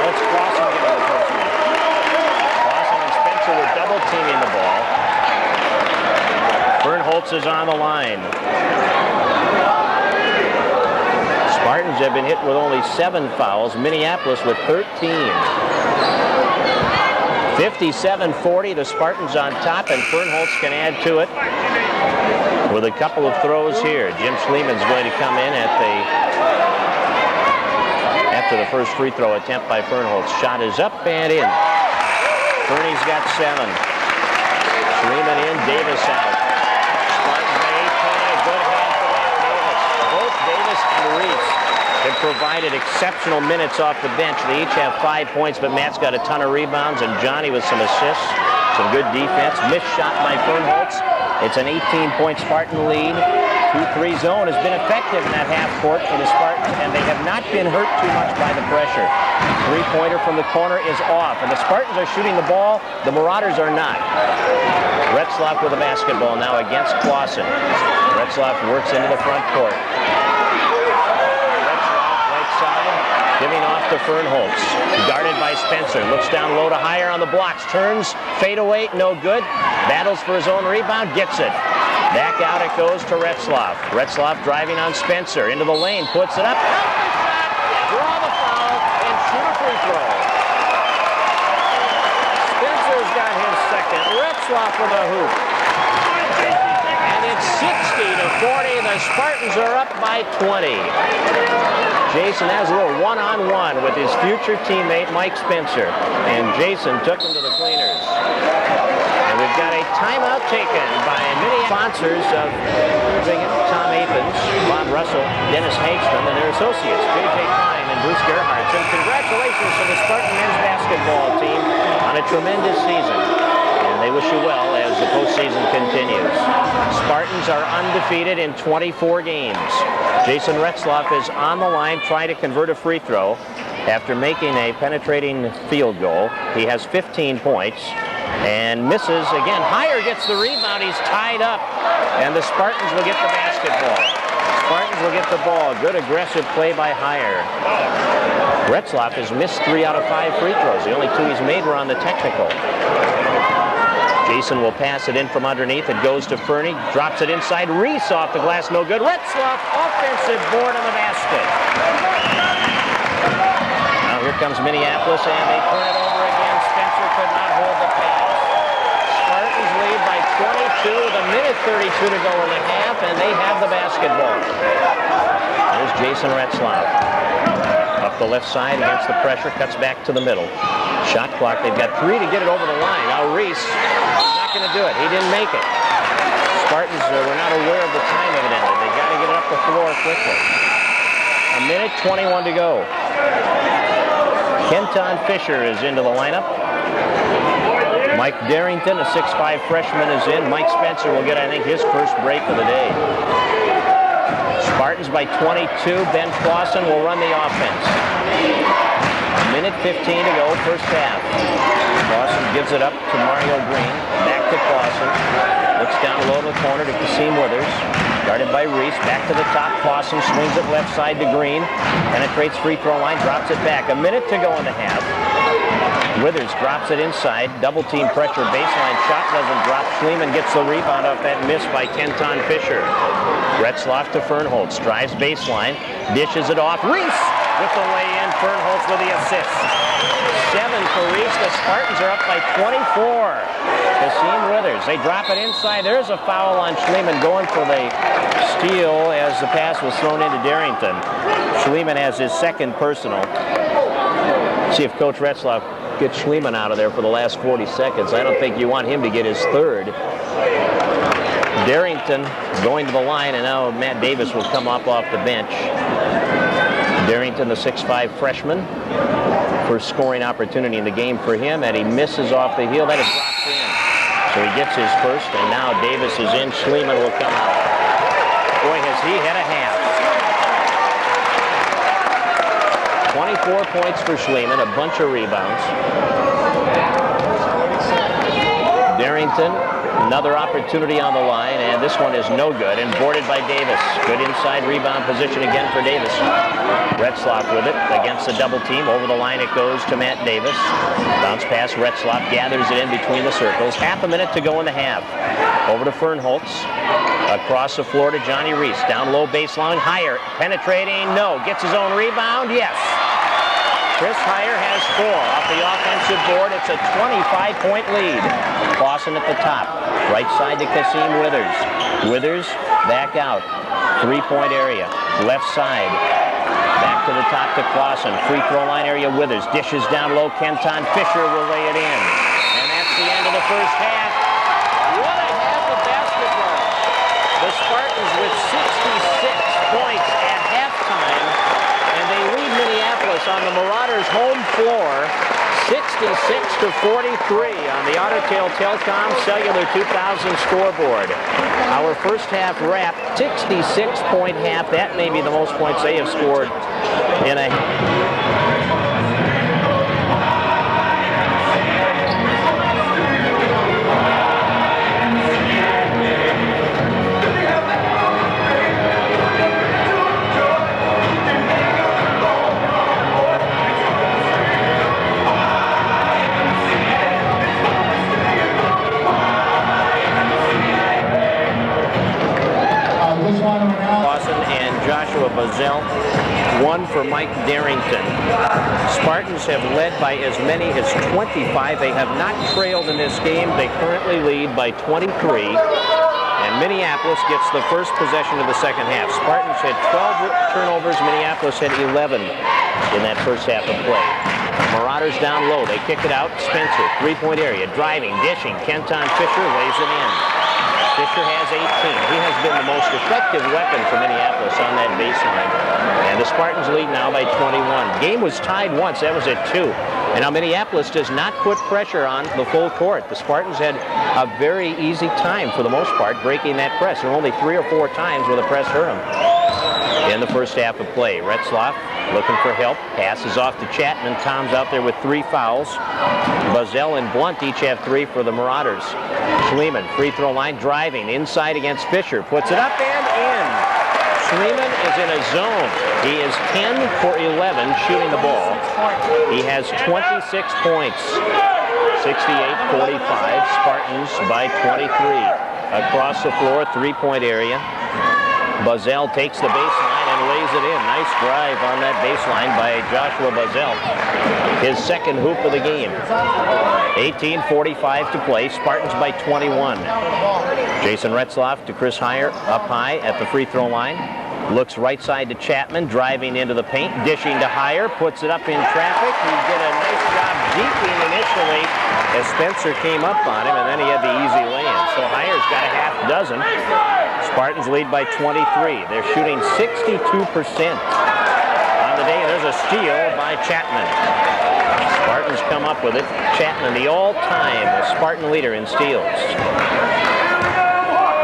S3: What's Clausen getting the personal? Clausen and Spencer were double teaming the ball. Fernholtz is on the line. Spartans have been hit with only 7 fouls. Minneapolis with 13. 57-40, the Spartans on top, and Fernholtz can add to it with a couple of throws here. Jim Schlieman's going to come in after the first free throw attempt by Fernholtz. Shot is up and in. Fernie's got 7. Schlieman in, Davis out. Spartans by 18, a good hand for Davis. Both Davis and Reese have provided exceptional minutes off the bench. They each have 5 points, but Matt's got a ton of rebounds, and Johnny with some assists, some good defense. Missed shot by Fernholtz. It's an 18-point Spartan lead. 2-3 zone has been effective in that half court for the Spartans, and they have not been hurt too much by the pressure. Three-pointer from the corner is off, and the Spartans are shooting the ball. The Marauders are not. Retzlaff with the basketball now against Clausen. Retzlaff works into the front court. Giving off to Fernholtz. Guarded by Spencer. Looks down low to higher on the blocks. Turns. Fade away. No good. Battles for his own rebound. Gets it. Back out it goes to Retzlaff. Retzlaff driving on Spencer. Into the lane. Puts it up. Draw the foul and shoot a free throw. Spencer's got his second. Retzlaff with a hoop. And it's 60-40. The Spartans are up by 20. Jason has a little one-on-one with his future teammate, Mike Spencer. And Jason took him to the cleaners. And we've got a timeout taken by many sponsors of Tom Apins, Bob Russell, Dennis Hagstrom, and their associates, J.J. Klein and Bruce Gerhardt. And congratulations to the Spartan men's basketball team on a tremendous season. And they wish you well as the postseason continues. Spartans are undefeated in 24 games. Jason Retzlaff is on the line trying to convert a free throw after making a penetrating field goal. He has 15 points and misses again. Higher gets the rebound. He's tied up, and the Spartans will get the basketball. Spartans will get the ball. Good aggressive play by Higher. Retzlaff has missed 3 out of 5 free throws. The only 2 he's made were on the technical. Jason will pass it in from underneath. It goes to Fernie. Drops it inside. Reese off the glass. No good. Retzlaff, offensive board on the basket. Now here comes Minneapolis, and they turn it over again. Spencer could not hold the pass. Spartans lead by 22 with a minute 32 to go in the half, and they have the basketball. There's Jason Retzlaff. Up the left side against the pressure. Cuts back to the middle. Shot clock. They've got 3 to get it over the line. Now Reese not going to do it. He didn't make it. Spartans were not aware of the time evidently. They got to get it up the floor quickly. A minute 21 to go. Kenton Fisher is into the lineup. Mike Darrington, a 6'5 freshman, is in. Mike Spencer will get, I think, his first break of the day. Spartans by 22. Ben Clausen will run the offense. Minute 15 to go, first half. Clausen gives it up to Mario Green. Back to Clausen. Looks down low in the corner to Kasim Withers. Guarded by Reese. Back to the top. Clausen swings it left side to Green. Penetrates free throw line. Drops it back. A minute to go in the half. Withers drops it inside. Double team pressure. Baseline shot doesn't drop. Schliemann gets the rebound off that miss by Kenton Fisher. Retzlaff to Fernholz. Drives baseline. Dishes it off. Reese with the lay-in. Fernholz with the assist. 7 for Reese. The Spartans are up by 24. Kasim Withers. They drop it inside. There's a foul on Schliemann going for the steal as the pass was thrown into Darrington. Schliemann has his second personal. See if Coach Retzlaff gets Schliemann out of there for the last 40 seconds. I don't think you want him to get his third. Darrington going to the line, and now Matt Davis will come up off the bench. Darrington, the 6'5 freshman. First scoring opportunity in the game for him, and he misses off the heel. That is dropped in. So he gets his first, and now Davis is in. Schliemann will come out. Boy, has he had a half. 24 points for Schliemann, a bunch of rebounds. Darrington, another opportunity on the line, and this one is no good, and boarded by Davis. Good inside rebound position again for Davis. Retzlaff with it against the double team. Over the line it goes to Matt Davis. Bounce pass, Retzlaff gathers it in between the circles. Half a minute to go in the half. Over to Fernholz. Across the floor to Johnny Reese. Down low baseline, Heyer penetrating, no. Gets his own rebound, yes. Chris Heyer has 4 off the offensive board. It's a 25-point lead. Clausen at the top. Right side to Kasim Withers. Withers back out. 3-point area. Left side. Back to the top to Clausen. Free throw line area. Withers dishes down low. Kenton Fisher will lay it in. And that's the end of the first half. What a half of basketball. The Spartans with 66 points at halftime. And they lead Minneapolis on the Marauders' home floor, 66-43 on the Ottertail Telcom Cellular 2000 scoreboard. Our first half wrap, 66-point half. That may be the most points they have scored in a Bazell, 1 for Mike Darrington. Spartans have led by as many as 25. They have not trailed in this game. They currently lead by 23. And Minneapolis gets the first possession of the second half. Spartans had 12 turnovers. Minneapolis had 11 in that first half of play. Marauders down low. They kick it out. Spencer, 3-point area. Driving, dishing. Kenton Fisher lays it in. Fisher has 18. He has been the most effective weapon for Minneapolis on that baseline. And the Spartans lead now by 21. Game was tied once. That was at 2. And now Minneapolis does not put pressure on the full court. The Spartans had a very easy time, for the most part, breaking that press. There were only 3 or 4 times where the press hurt them in the first half of play. Retzlaff looking for help. Passes off to Chapman. Tom's out there with 3 fouls. Bazell and Blunt each have 3 for the Marauders. Schliemann, free throw line, driving inside against Fisher. Puts it up and in. Schliemann is in a zone. He is 10 for 11 shooting the ball. He has 26 points. 68-45. Spartans by 23. Across the floor, 3-point area. Bazell takes the baseline and lays it in. Nice drive on that baseline by Joshua Bazell. His second hoop of the game. 18:45 to play. Spartans by 21. Jason Retzlaff to Chris Heyer up high at the free throw line. Looks right side to Chapman, driving into the paint, dishing to Heyer, puts it up in traffic. He did a nice job deeping initially as Spencer came up on him, and then he had the easy lay-in. So Heyer's got a half dozen. Spartans lead by 23. They're shooting 62% on the day, and there's a steal by Chapman. Spartans come up with it. Chapman, the all-time Spartan leader in steals.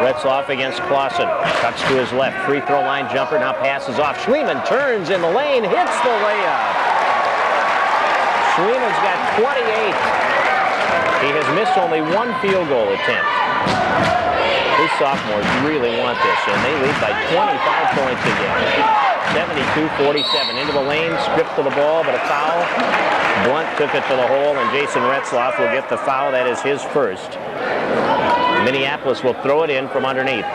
S3: Retzlaff against Clausen. Cuts to his left. Free throw line jumper. Now passes off. Schliemann turns in the lane. Hits the layup. Schlieman's got 28. He has missed only one field goal attempt. These sophomores really want this, and they lead by 25 points again. 72-47. Into the lane, stripped to the ball, but a foul. Blunt took it to the hole, and Jason Retzlaff will get the foul. That is his first. Minneapolis will throw it in from underneath.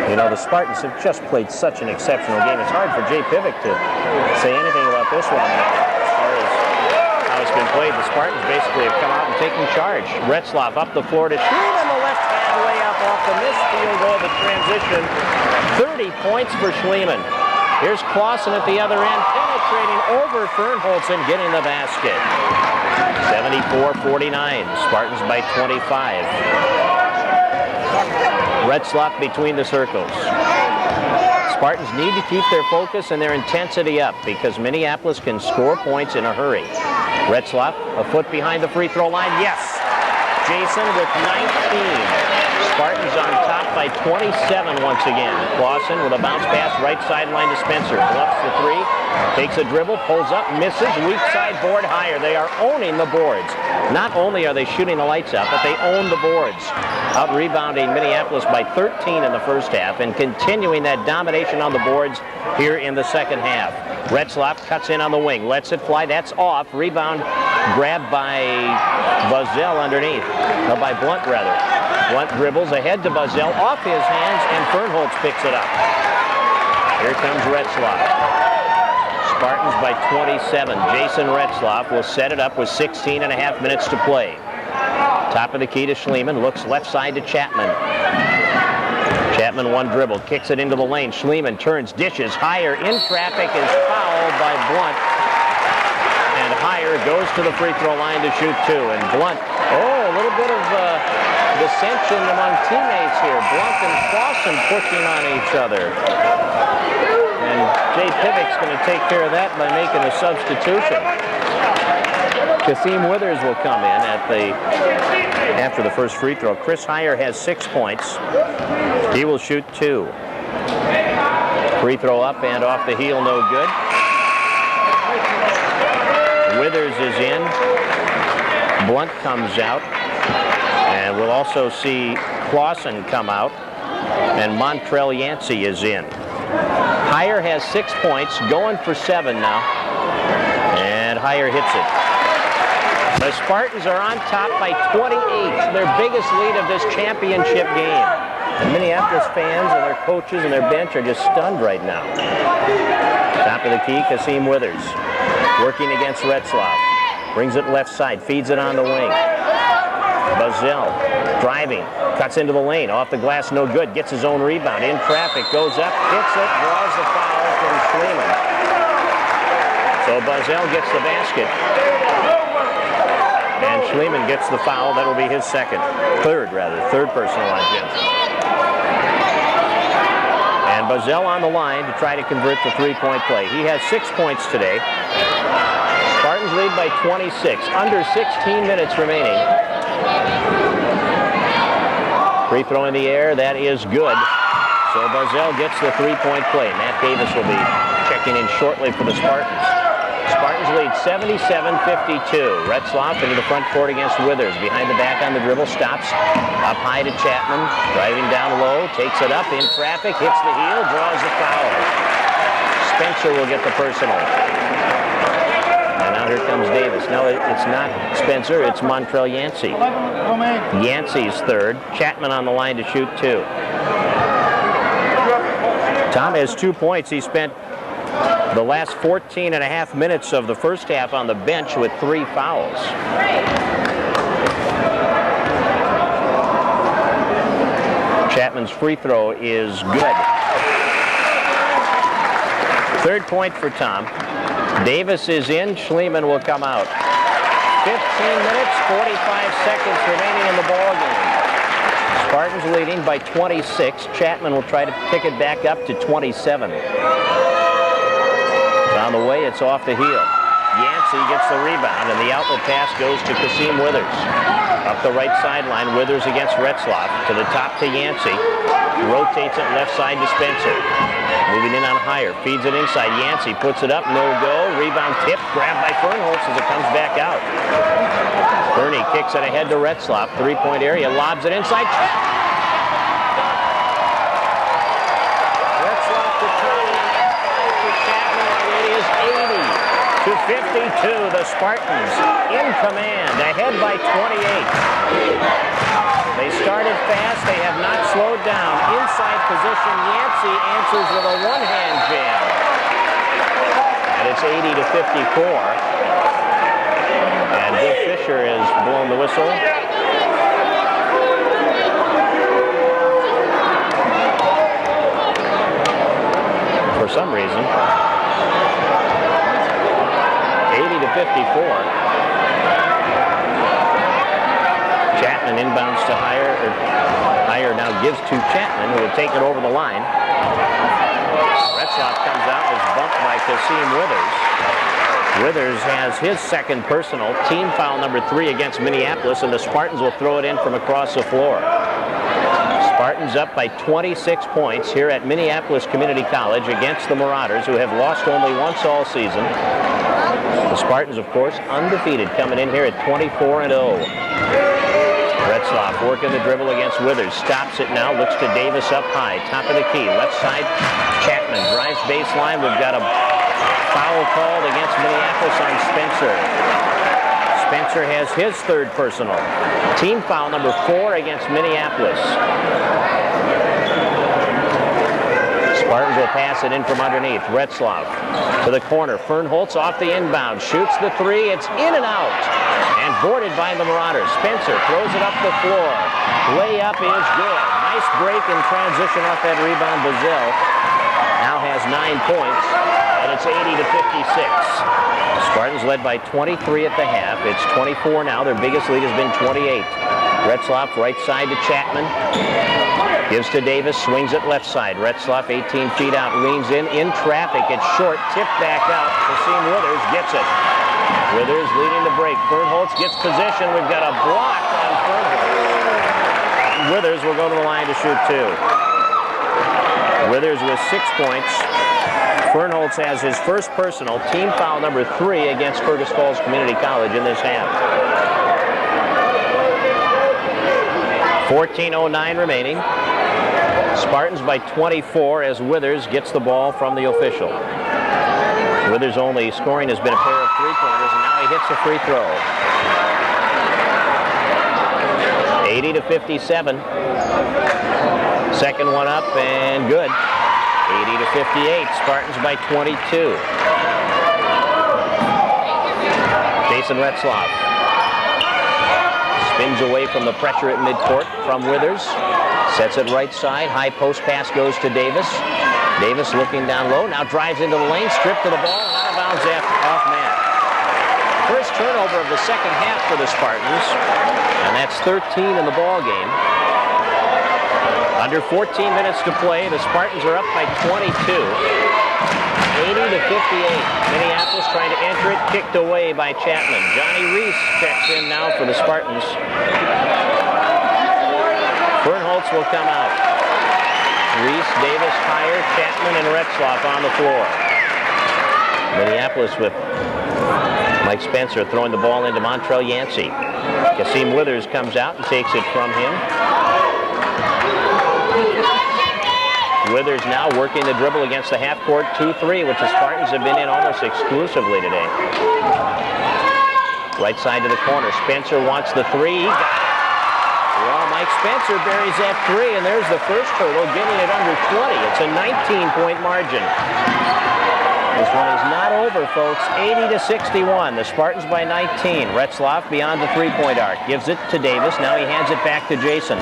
S3: You know, the Spartans have just played such an exceptional game. It's hard for Jay Pivick to say anything about this one as far as how it's been played. The Spartans basically have come out and taken charge. Retzlaff up the floor to Schlieman, the left hand way up off the missed field goal, the transition. 30 points for Schlieman. Here's Clausen at the other end, penetrating over Fernholz and getting the basket. 74-49, Spartans by 25. Retzlaff between the circles. Spartans need to keep their focus and their intensity up because Minneapolis can score points in a hurry. Retzlaff, a foot behind the free throw line. Yes! Jason with 19. Spartans on top by 27 once again. Clausen with a bounce pass right sideline to Spencer. Bluffs the three, takes a dribble, pulls up, misses, weak side board higher. They are owning the boards. Not only are they shooting the lights out, but they own the boards. Out rebounding Minneapolis by 13 in the first half and continuing that domination on the boards here in the second half. Retzlaff cuts in on the wing, lets it fly. That's off. Rebound grabbed by Buzzell underneath. No, by Blunt rather. Blunt dribbles ahead to Buzzell, off his hands, and Fernholz picks it up. Here comes Retzlaff. Spartans by 27. Jason Retzlaff will set it up with 16 and a half minutes to play. Top of the key to Schlieman, looks left side to Chapman. Chapman one dribble, kicks it into the lane. Schlieman turns, dishes, Higher in traffic, is fouled by Blunt. And Higher goes to the free throw line to shoot two. And Blunt, a little bit of dissension among teammates here. Blunt and Clausen pushing on each other. And Jay Pivick's going to take care of that by making a substitution. Kathiem Withers will come in after the first free throw. Chris Higher has 6 points. He will shoot two. Free throw up and off the heel, no good. Withers is in. Blunt comes out. And we'll also see Clausen come out. And Montrell Yancey is in. Higher has 6 points, going for 7 now. And Higher hits it. The Spartans are on top by 28, their biggest lead of this championship game. The Minneapolis fans and their coaches and their bench are just stunned right now. Top of the key, Kathiem Withers, working against Retzlaff. Brings it left side, feeds it on the wing. Buzzell driving, cuts into the lane, off the glass, no good, gets his own rebound, in traffic, goes up, hits it, draws the foul from Schlieman. So Buzzell gets the basket. And Schlieman gets the foul. That'll be his third personal on Jim. And Buzzell on the line to try to convert the three-point play. He has 6 points today. Spartans lead by 26. Under 16 minutes remaining. Free throw in the air. That is good. So Buzzell gets the three-point play. Matt Davis will be checking in shortly for the Spartans. Spartans lead 77-52. Retzlaff into the front court against Withers. Behind the back on the dribble, stops. Up high to Chapman. Driving down low, takes it up in traffic, hits the heel, draws the foul. Spencer will get the personal. And now here comes Davis. No, it's not Spencer, it's Montrell Yancey. Yancey's third. Chapman on the line to shoot two. Tom has 2 points. He spent the last 14 and a half minutes of the first half on the bench with 3 fouls. Chapman's free throw is good. Third point for Tom. Davis is in. Schlieman will come out. 15 minutes, 45 seconds remaining in the ball game. Spartans leading by 26. Chapman will try to pick it back up to 27. On the way, it's off the heel. Yancey gets the rebound, and the outlet pass goes to Kathiem Withers. Up the right sideline, Withers against Retzlaff. To the top to Yancey. Rotates it left side to Spencer. Moving in on Higher, feeds it inside. Yancey puts it up, no go. Rebound tip, grabbed by Fernholz as it comes back out. Bernie kicks it ahead to Retzlaff, three-point area, lobs it inside. Retzlaff to Tommy, to Chapman, and it is 80-52. The Spartans in command, ahead by 28. They started fast. They have not slowed down. Inside position, Yancey answers with a one-hand jam. And it's 80-54. And Bill Fisher has blown the whistle. For some reason. 80-54. Chapman inbounds to Higher. Higher now gives to Chapman, who will take it over the line. Retzlaff comes out and is bumped by Kasim Withers. Withers has his second personal, team foul number 3 against Minneapolis, and the Spartans will throw it in from across the floor. Spartans up by 26 points here at Minneapolis Community College against the Marauders, who have lost only once all season. The Spartans, of course, undefeated, coming in here at 24-0. Retzlaff working the dribble against Withers. Stops it now. Looks to Davis up high. Top of the key. Left side. Chapman drives baseline. We've got a foul called against Minneapolis on Spencer. Spencer has his third personal. Team foul number 4 against Minneapolis. Spartans will pass it in from underneath. Retzlaff to the corner. Fernholz off the inbound. Shoots the 3. It's in and out. And boarded by the Marauders. Spencer throws it up the floor. Layup is good. Nice break in transition off that rebound. Bazell now has 9 points. And it's 80-56. Spartans led by 23 at the half. It's 24 now. Their biggest lead has been 28. Retzlaff right side to Chapman. Gives to Davis, swings it left side. Retzlaff 18 feet out, leans in traffic. It's short, tipped back out. Kasim Withers gets it. Withers leading the break. Fernholz gets position. We've got a block on Fernholz. Withers will go to the line to shoot 2. Withers with 6 points. Fernholz has his first personal, team foul number 3 against Fergus Falls Community College in this half. 14:09 remaining. Spartans by 24 as Withers gets the ball from the official. Withers' only scoring has been a pair of three-pointers, and now he hits a free throw. 80-57. Second one up and good. 80-58. Spartans by 22. Jason Retzlaff spins away from the pressure at midcourt from Withers. Sets it right side. High post pass goes to Davis. Davis looking down low. Now drives into the lane. Stripped to the ball. And out of bounds off Matt. First turnover of the second half for the Spartans. And that's 13 in the ball game. Under 14 minutes to play. The Spartans are up by 22. 80-58. Minneapolis trying to enter it. Kicked away by Chapman. Johnny Reese checks in now for the Spartans. Fernholz will come out. Reese, Davis, Higher, Chapman, and Retzlaff on the floor. Minneapolis with Mike Spencer throwing the ball into Montrell Yancey. Kasim Withers comes out and takes it from him. Withers now working the dribble against the half-court 2-3, which the Spartans have been in almost exclusively today. Right side to the corner. Spencer wants the 3. He got it. Well, Mike Spencer buries that 3, and there's the first hurdle, getting it under 20. It's a 19-point margin. This one is not over, folks. 80-61. The Spartans by 19. Retzlaff beyond the three-point arc. Gives it to Davis. Now he hands it back to Jason.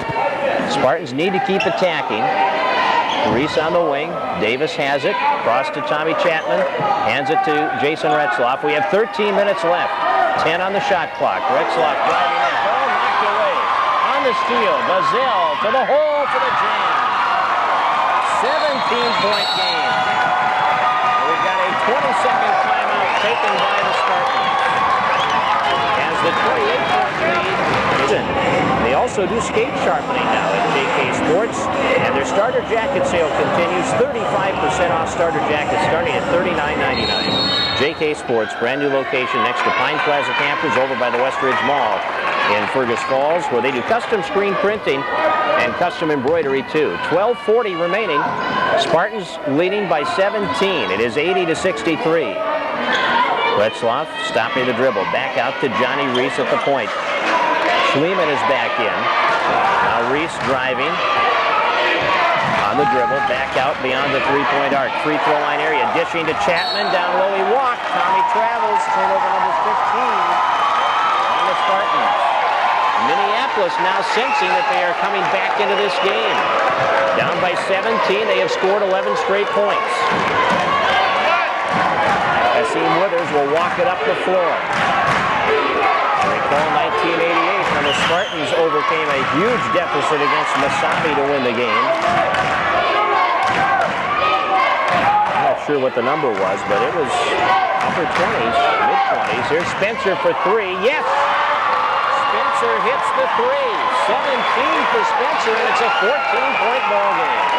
S3: Spartans need to keep attacking. Reese on the wing. Davis has it. Cross to Tommy Chapman. Hands it to Jason Retzlaff. We have 13 minutes left. 10 on the shot clock. Retzlaff driving in. Ball knocked away. On the steal. Bazell to the hole for the jam. 17-point game. And we've got a 20-second timeout taken by the Spartans. As the 28-point lead is in. They also also do skate sharpening now at JK Sports, and their starter jacket sale continues. 35% off starter jackets starting at $39.99. JK Sports, brand new location next to Pine Plaza Campers over by the West Ridge Mall in Fergus Falls, where they do custom screen printing and custom embroidery too. 12:40 remaining. Spartans leading by 17. It is 80-63. Retzlaff stopping the dribble. Back out to Johnny Reese at the point. Schliemann is back in. Now Reese driving on the dribble. Back out beyond the three-point arc. Free throw line area. Dishing to Chapman. Down low he walked. Tommy travels. Turnover number 15 on the Spartans. Minneapolis now sensing that they are coming back into this game. Down by 17. They have scored 11 straight points. Kasim Withers will walk it up the floor. Recall 1988 when the Spartans overcame a huge deficit against Masabi to win the game. I'm not sure what the number was, but it was upper 20s, mid-20s. Here's Spencer for three. Yes! Spencer hits the three. 17 for Spencer, and it's a 14-point ball game.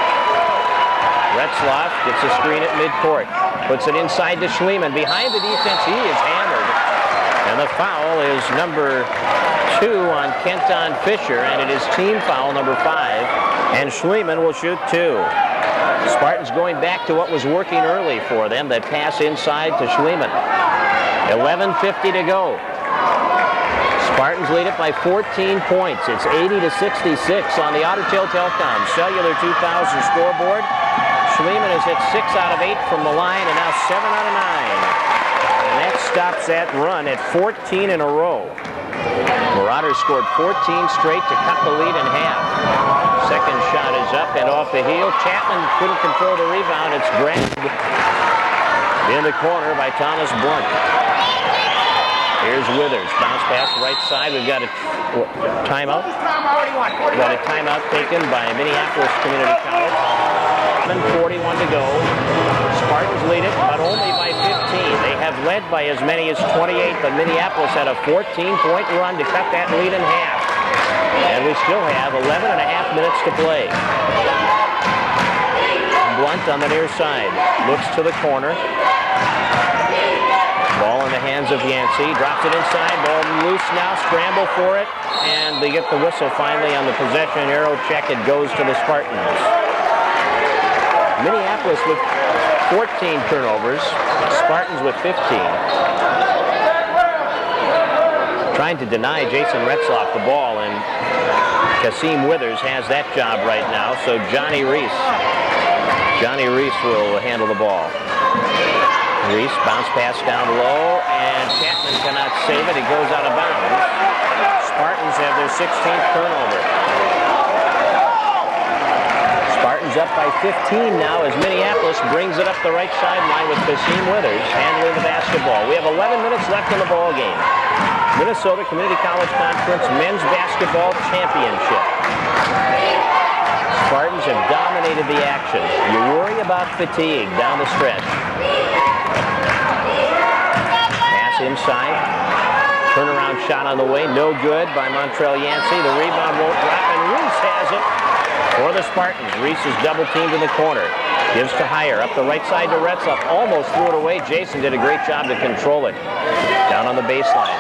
S3: Retzlaff gets a screen at midcourt. Puts it inside to Schliemann. Behind the defense, he is hammered. And the foul is number 2 on Kenton Fisher, and it is team foul number 5. And Schliemann will shoot 2. Spartans going back to what was working early for them, that pass inside to Schliemann. 11:50 to go. Spartans lead it by 14 points. It's 80-66 on the Otter-Tail Telecom Cellular 2000 scoreboard. Schliemann has hit 6 out of 8 from the line, and now 7 out of 9. And that stops that run at 14 in a row. Marauders scored 14 straight to cut the lead in half. Second shot is up and off the heel. Chapman couldn't control the rebound. It's grabbed in the corner by Thomas Blunt. Here's Withers. Bounce pass right side. We've got a timeout. We've got a timeout taken by Minneapolis Community College. 41 to go. Spartans lead it, but only by 15. They have led by as many as 28, but Minneapolis had a 14-point run to cut that lead in half. And we still have 11 and a half minutes to play. Blunt on the near side. Looks to the corner. Ball in the hands of Yancey. Drops it inside. Ball loose now. Scramble for it. And they get the whistle finally on the possession arrow check. It goes to the Spartans. Minneapolis with 14 turnovers. Spartans with 15. Trying to deny Jason Retzlaff the ball, and Kasim Withers has that job right now. So Johnny Reese will handle the ball. Reese, bounce pass down low, and Chapman cannot save it. It goes out of bounds. Spartans have their 16th turnover. Spartans up by 15 now as Minneapolis brings it up the right sideline with Kasim Withers handling the basketball. We have 11 minutes left in the ball game. Minnesota Community College Conference Men's Basketball Championship. Spartans have dominated the action. You worry about fatigue down the stretch. Pass inside. Turnaround shot on the way. No good by Montrell Yancey. The rebound won't drop, and Reese has it for the Spartans. Reese is double teamed in the corner. Gives to Heyer. Up the right side to Retzlaff. Almost threw it away. Jason did a great job to control it. Down on the baseline.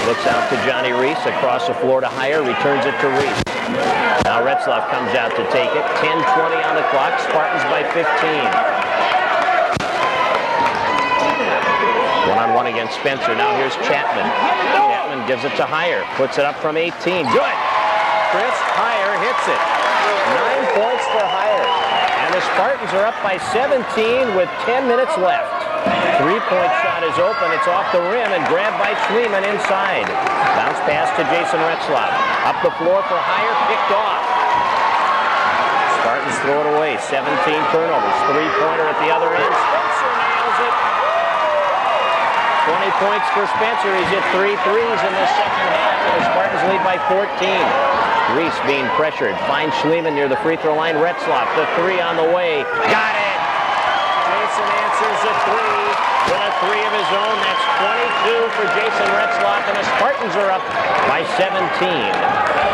S3: Looks out to Johnny Reese. Across the floor to Heyer. Returns it to Reese. Now Retzlaff comes out to take it. 10:20 on the clock. Spartans by 15. One-on-one against Spencer. Now here's Chapman. Chapman gives it to Heyer. Puts it up from 18. Good. Chris Heyer hits it. 9 points for Heyer. And the Spartans are up by 17 with 10 minutes left. Three-point shot is open. It's off the rim and grabbed by Schliemann inside. Bounce pass to Jason Retzlaff. Up the floor for Heyer. Picked off. Spartans throw it away. 17 turnovers. Three-pointer at the other end. Spencer nails it. 20 points for Spencer. He's hit 3 threes in the second half. And the Spartans lead by 14. Reese being pressured. Finds Schliemann near the free throw line. Retzlaff, the three on the way. Got it! Jason answers the three with a three of his own. That's 22 for Jason Retzlaff. And the Spartans Spartans are up by 17.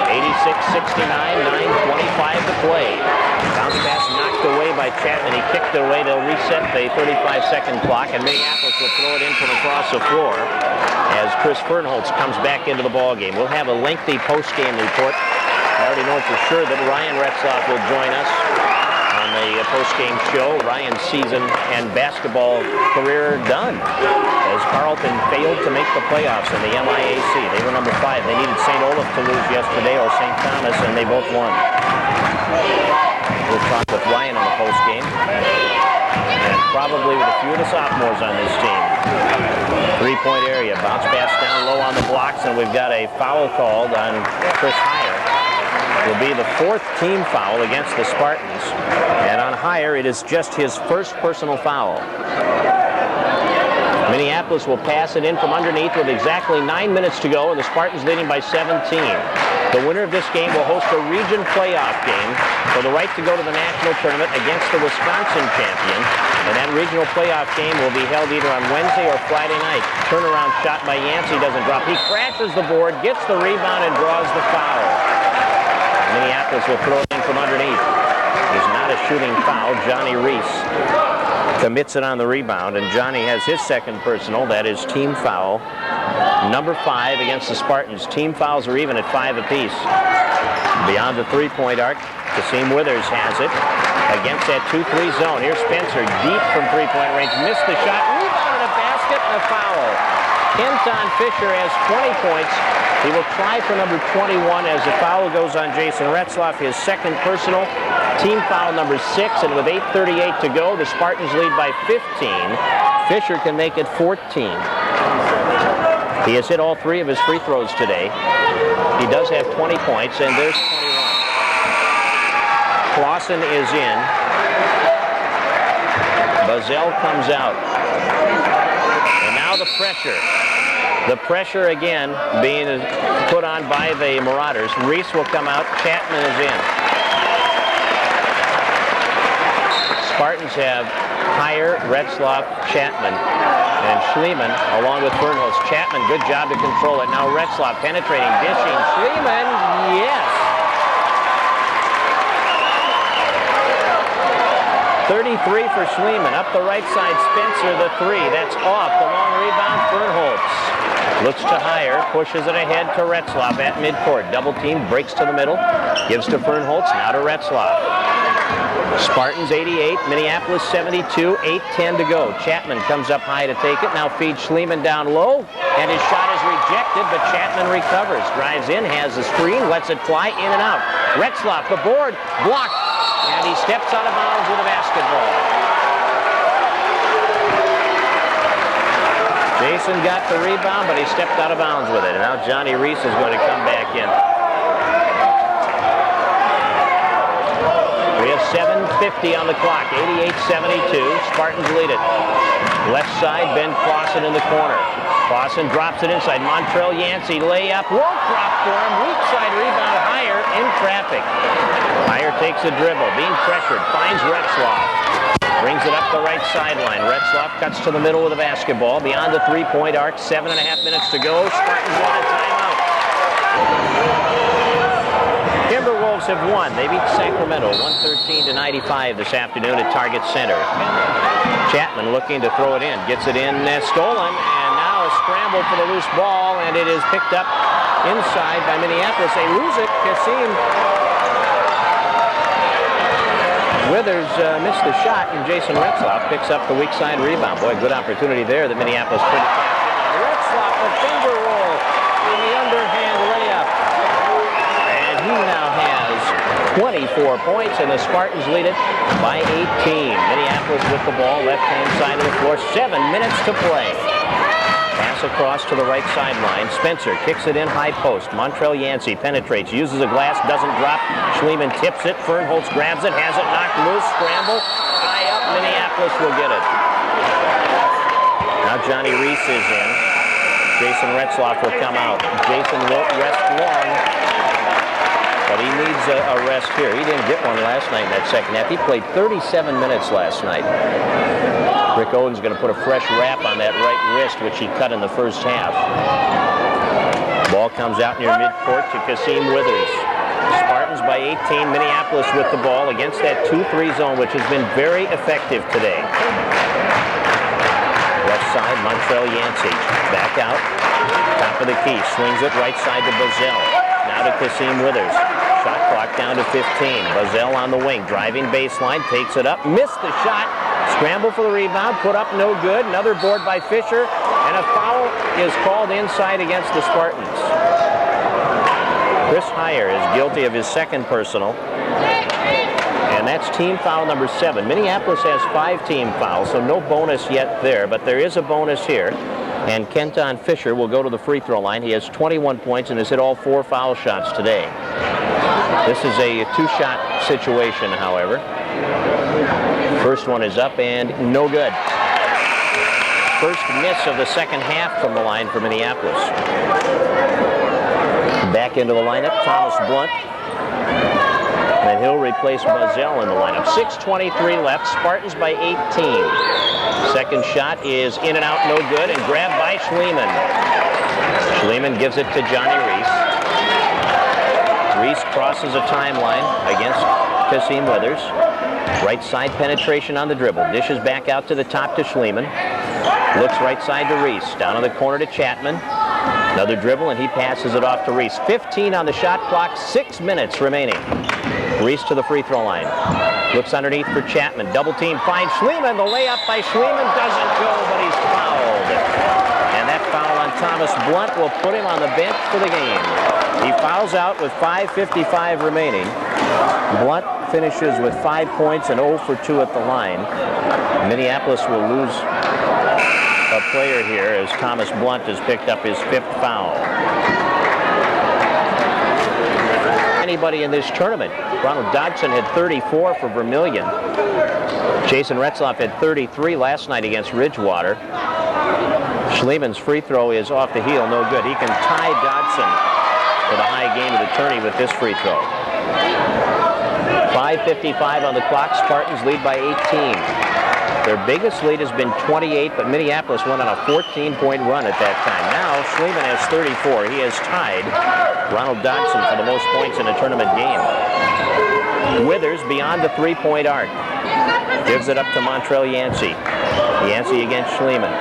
S3: 86-69, 9:25 to play. Bounce pass knocked away by Chapman. He kicked it away. They'll reset the 35-second clock, and Minneapolis will throw it in from across the floor as Chris Fernholz comes back into the ballgame. We'll have a lengthy post-game report. I already know for sure that Ryan Retzlaff will join us on the post-game show. Ryan's season and basketball career done as Carleton failed to make the playoffs in the MIAC. They were number 5. They needed St. Olaf to lose yesterday or St. Thomas, and they both won. We'll talk with Ryan on the postgame, and probably with a few of the sophomores on this team. Three-point area, bounce pass down low on the blocks, and we've got a foul called on Chris Heyer. Will be the 4th team foul against the Spartans, and on Heyer it is just his first personal foul. Minneapolis will pass it in from underneath with exactly 9 minutes to go, and the Spartans leading by 17. The winner of this game will host a region playoff game for the right to go to the national tournament against the Wisconsin champion, and that regional playoff game will be held either on Wednesday or Friday night. Turnaround shot by Yancey doesn't drop. He crashes the board, gets the rebound, and draws the foul. Minneapolis will throw it in from underneath. It is not a shooting foul. Johnny Reese commits it on the rebound, and Johnny has his second personal. That is team foul number 5 against the Spartans. Team fouls are even at 5 apiece. Beyond the three-point arc, Kasim Withers has it against that 2-3 zone. Here's Spencer deep from three-point range. Missed the shot. Rebound to the basket and a foul. Kenton Fisher has 20 points. He will try for number 21 as the foul goes on Jason Retzlaff, his second personal. Team foul number 6, and with 8:38 to go, the Spartans lead by 15. Fisher can make it 14. He has hit all 3 of his free throws today. He does have 20 points, and there's 21. Clausen is in. Bazell comes out. And now the pressure. The pressure again being put on by the Marauders. Reese will come out. Chapman is in. Spartans have Heyer, Retzlaff, Chapman, and Schliemann along with Fernholz. Chapman, good job to control it. Now Retzlaff penetrating, dishing. Schliemann, yes. 33 for Schliemann. Up the right side, Spencer, the 3. That's off. The long rebound, Fernholz. Looks to Heyer, pushes it ahead to Retzlaff at midcourt. Double team, breaks to the middle, gives to Fernholz, now to Retzlaff. Spartans 88, Minneapolis 72, 8:10 to go. Chapman comes up high to take it, now feeds Schliemann down low, and his shot is rejected, but Chapman recovers. Drives in, has the screen, lets it fly in and out. Retzlaff, the board, blocked, and he steps out of bounds with a basketball. Jason got the rebound, but he stepped out of bounds with it. And now Johnny Reese is going to come back in. We have 7:50 on the clock, 88-72. Spartans lead it. Left side, Ben Clausen in the corner. Clausen drops it inside. Montrell Yancey, layup, won't drop for him. Weak side rebound, Heyer in traffic. Heyer takes a dribble, being pressured, finds Retzlaff. Brings it up the right sideline. Retzlaff cuts to the middle with the basketball. Beyond the three-point arc, 7.5 minutes to go. Spartans want a timeout. Timberwolves have won. They beat Sacramento 113-95 this afternoon at Target Center. Chapman looking to throw it in. Gets it in, stolen, and now a scramble for the loose ball, and it is picked up inside by Minneapolis. They lose it. Kasim Withers missed the shot, and Jason Retzlaff picks up the weak side rebound. Boy, good opportunity there that Minneapolis couldn't catch it. Retzlaff, a finger roll on the underhand layup. And he now has 24 points, and the Spartans lead it by 18. Minneapolis with the ball, left-hand side of the floor, 7 minutes to play. Pass across to the right sideline. Spencer kicks it in high post. Montrell Yancey penetrates, uses a glass, doesn't drop. Schliemann tips it. Fernholz grabs it, has it knocked loose. Scramble. High up. Minneapolis will get it. Now Johnny Reese is in. Jason Retzlaff will come out. Jason won't rest long, but he needs a rest here. He didn't get one last night in that second half. He played 37 minutes last night. Rick Owen's going to put a fresh wrap on that right wrist, which he cut in the first half. Ball comes out near midcourt to Kasim Withers. Spartans by 18. Minneapolis with the ball against that 2-3 zone, which has been very effective today. Left side, Montrell Yancey. Back out. Top of the key. Swings it right side to Bazell. Now to Kasim Withers. Shot clock down to 15. Bazell on the wing. Driving baseline. Takes it up. Missed the shot. Scramble for the rebound. Put up no good. Another board by Fisher. And a foul is called inside against the Spartans. Chris Heyer is guilty of his second personal. And that's team foul number 7. Minneapolis has 5 team fouls, so no bonus yet there, but there is a bonus here. And Kenton Fisher will go to the free throw line. He has 21 points and has hit all 4 foul shots today. This is a 2-shot situation, however. First one is up and no good. First miss of the second half from the line for Minneapolis. Back into the lineup, Thomas Blunt. And he'll replace Bazell in the lineup. 6:23 left, Spartans by 18. Second shot is in and out, no good, and grabbed by Schliemann. Schliemann gives it to Johnny Reese. Reese crosses a timeline against Kasim Withers. Right side penetration on the dribble. Dishes back out to the top to Schliemann. Looks right side to Reese. Down in the corner to Chapman. Another dribble, and he passes it off to Reese. 15 on the shot clock, 6 minutes remaining. Reese to the free throw line. Looks underneath for Chapman. Double team finds Schliemann. The layup by Schliemann doesn't go, but he's fouled. And that foul on Thomas Blunt will put him on the bench for the game. He fouls out with 5:55 remaining. Blunt finishes with 5 points and 0 for 2 at the line. Minneapolis will lose a player here as Thomas Blunt has picked up his 5th foul. Anybody in this tournament. Ronald Dodson had 34 for Vermillion. Jason Retzlaff had 33 last night against Ridgewater. Schliemann's free throw is off the heel, no good. He can tie Dodson for the high game of the tourney with this free throw. 5:55 on the clock. Spartans lead by 18. Their biggest lead has been 28, but Minneapolis went on a 14-point run at that time. Now, Schliemann has 34. He has tied Ronald Dodson for the most points in a tournament game. Withers beyond the 3-point arc. Gives it up to Montrell Yancey. Yancey against Schliemann.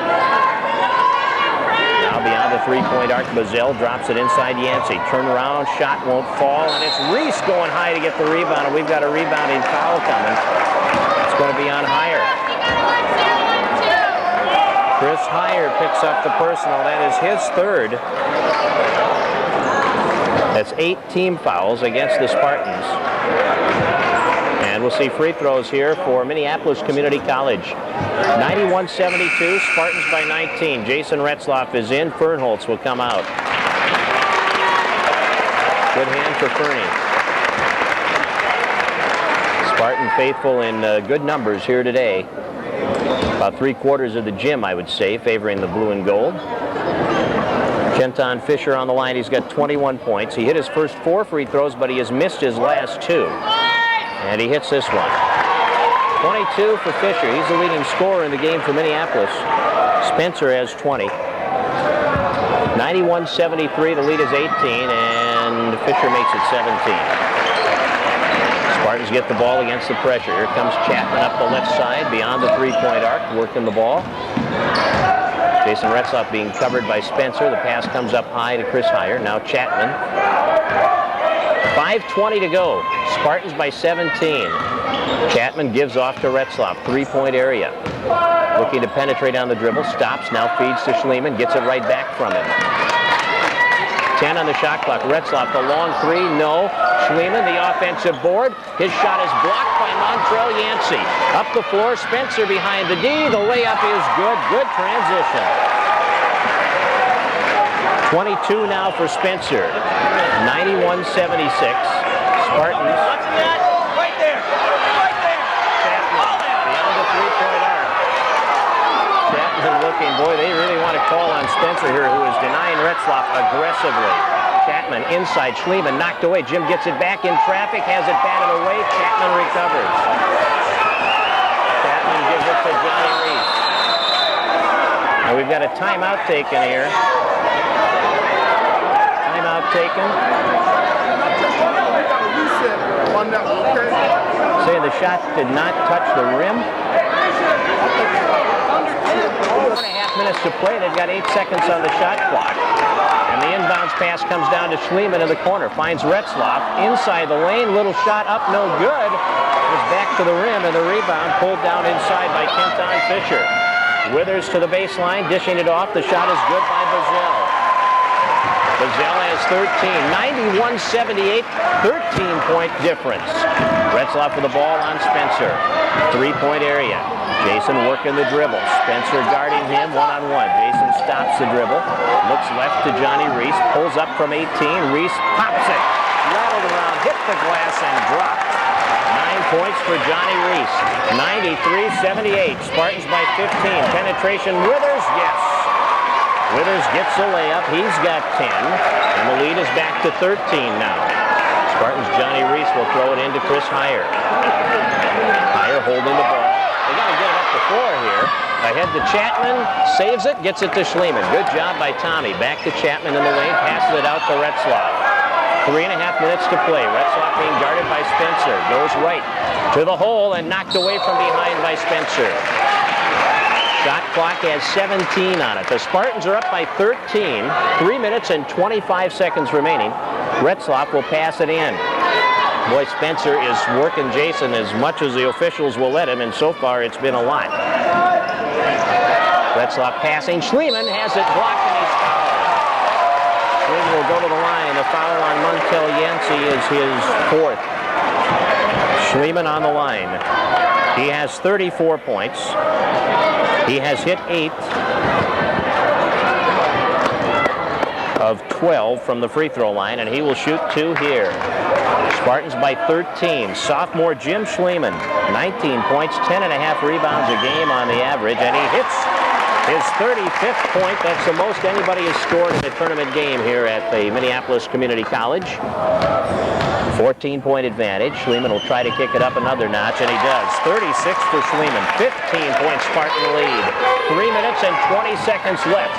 S3: Now beyond the 3-point arc, Bazell drops it inside Yancey. Turnaround, shot won't fall, and it's Reese going high to get the rebound, and we've got a rebounding foul coming. It's going to be on Heyer. Chris Heyer picks up the personal. That is his 3rd. That's 8 team fouls against the Spartans. And we'll see free throws here for Minneapolis Community College. 91-72, Spartans by 19. Jason Retzlaff is in. Fernholtz will come out. Good hand for Fernie. Spartan faithful in good numbers here today. About 3/4 of the gym, I would say, favoring the blue and gold. Kenton Fisher on the line. He's got 21 points. He hit his first 4 free throws, but he has missed his last 2. And he hits this one. 22 for Fisher. He's the leading scorer in the game for Minneapolis. Spencer has 20. 91-73. The lead is 18, and Fisher makes it 17. Spartans get the ball against the pressure. Here comes Chapman up the left side beyond the 3-point arc, working the ball. Jason Retzlaff being covered by Spencer. The pass comes up high to Chris Heyer. Now Chapman. 5:20 to go. Spartans by 17. Chapman gives off to Retzlaff. 3-point area. Looking to penetrate on the dribble. Stops. Now feeds to Schliemann. Gets it right back from him. 10 on the shot clock. Retzlaff, the long 3. No. Schliemann, the offensive board. His shot is blocked by Montrell Yancey. Up the floor. Spencer behind the D. The layup is good. Good transition. 22 now for Spencer. 91-76. Spartans.
S4: Right there.
S3: Chapman beyond the 3-point arc. Chapman looking, boy, they really want to call on Spencer here, who is denying Retzlaff aggressively. Chapman inside, Schliemann knocked away. Jim gets it back in traffic, has it batted away. Chapman recovers. Chapman gives it to Johnny Reese. And we've got a timeout taken here. Timeout taken. Saying the shot did not touch the rim. 4.5 minutes to play. They've got 8 seconds on the shot clock. And the inbounds pass comes down to Schliemann in the corner. Finds Retzlaff inside the lane. Little shot up, no good. It's back to the rim, and the rebound pulled down inside by Kenton Fisher. Withers to the baseline, dishing it off. The shot is good by Bazell. Bazell has 13. 91-78, 13-point difference. Retzlaff with the ball on Spencer. 3-point area. Jason working the dribble. Spencer guarding him one-on-one. Jason stops the dribble. Looks left to Johnny Reese. Pulls up from 18. Reese pops it. Rattled around, hit the glass, and dropped. 9 points for Johnny Reese. 93-78. Spartans by 15. Penetration. Withers, yes. Withers gets a layup. He's got 10. And the lead is back to 13 now. Spartans' Johnny Reese will throw it into Chris Heyer. Heyer holding the ball. They got to get it up the floor here. Ahead to Chapman. Saves it. Gets it to Schliemann. Good job by Tommy. Back to Chapman in the lane. Passes it out to Retzlaff. 3.5 minutes to play. Retzlaff being guarded by Spencer. Goes right to the hole and knocked away from behind by Spencer. Shot clock has 17 on it. The Spartans are up by 13. 3 minutes and 25 seconds remaining. Retzlaff will pass it in. Boy, Spencer is working Jason as much as the officials will let him, and so far it's been a lot. Retzlaff passing. Schliemann has it blocked, and he's fouled. Schliemann will go to the line. A foul on Montel Yancey is his 4th. Schliemann on the line. He has 34 points. He has hit 8 of 12 from the free throw line, and he will shoot 2 here. Spartans by 13. Sophomore Jim Schliemann, 19 points, 10.5 rebounds a game on the average, and he hits his 35th point. That's the most anybody has scored in a tournament game here at the Minneapolis Community College. 14-point advantage. Schliemann will try to kick it up another notch, and he does. 36 for Schliemann. 15-point Spartan lead. 3 minutes and 20 seconds left.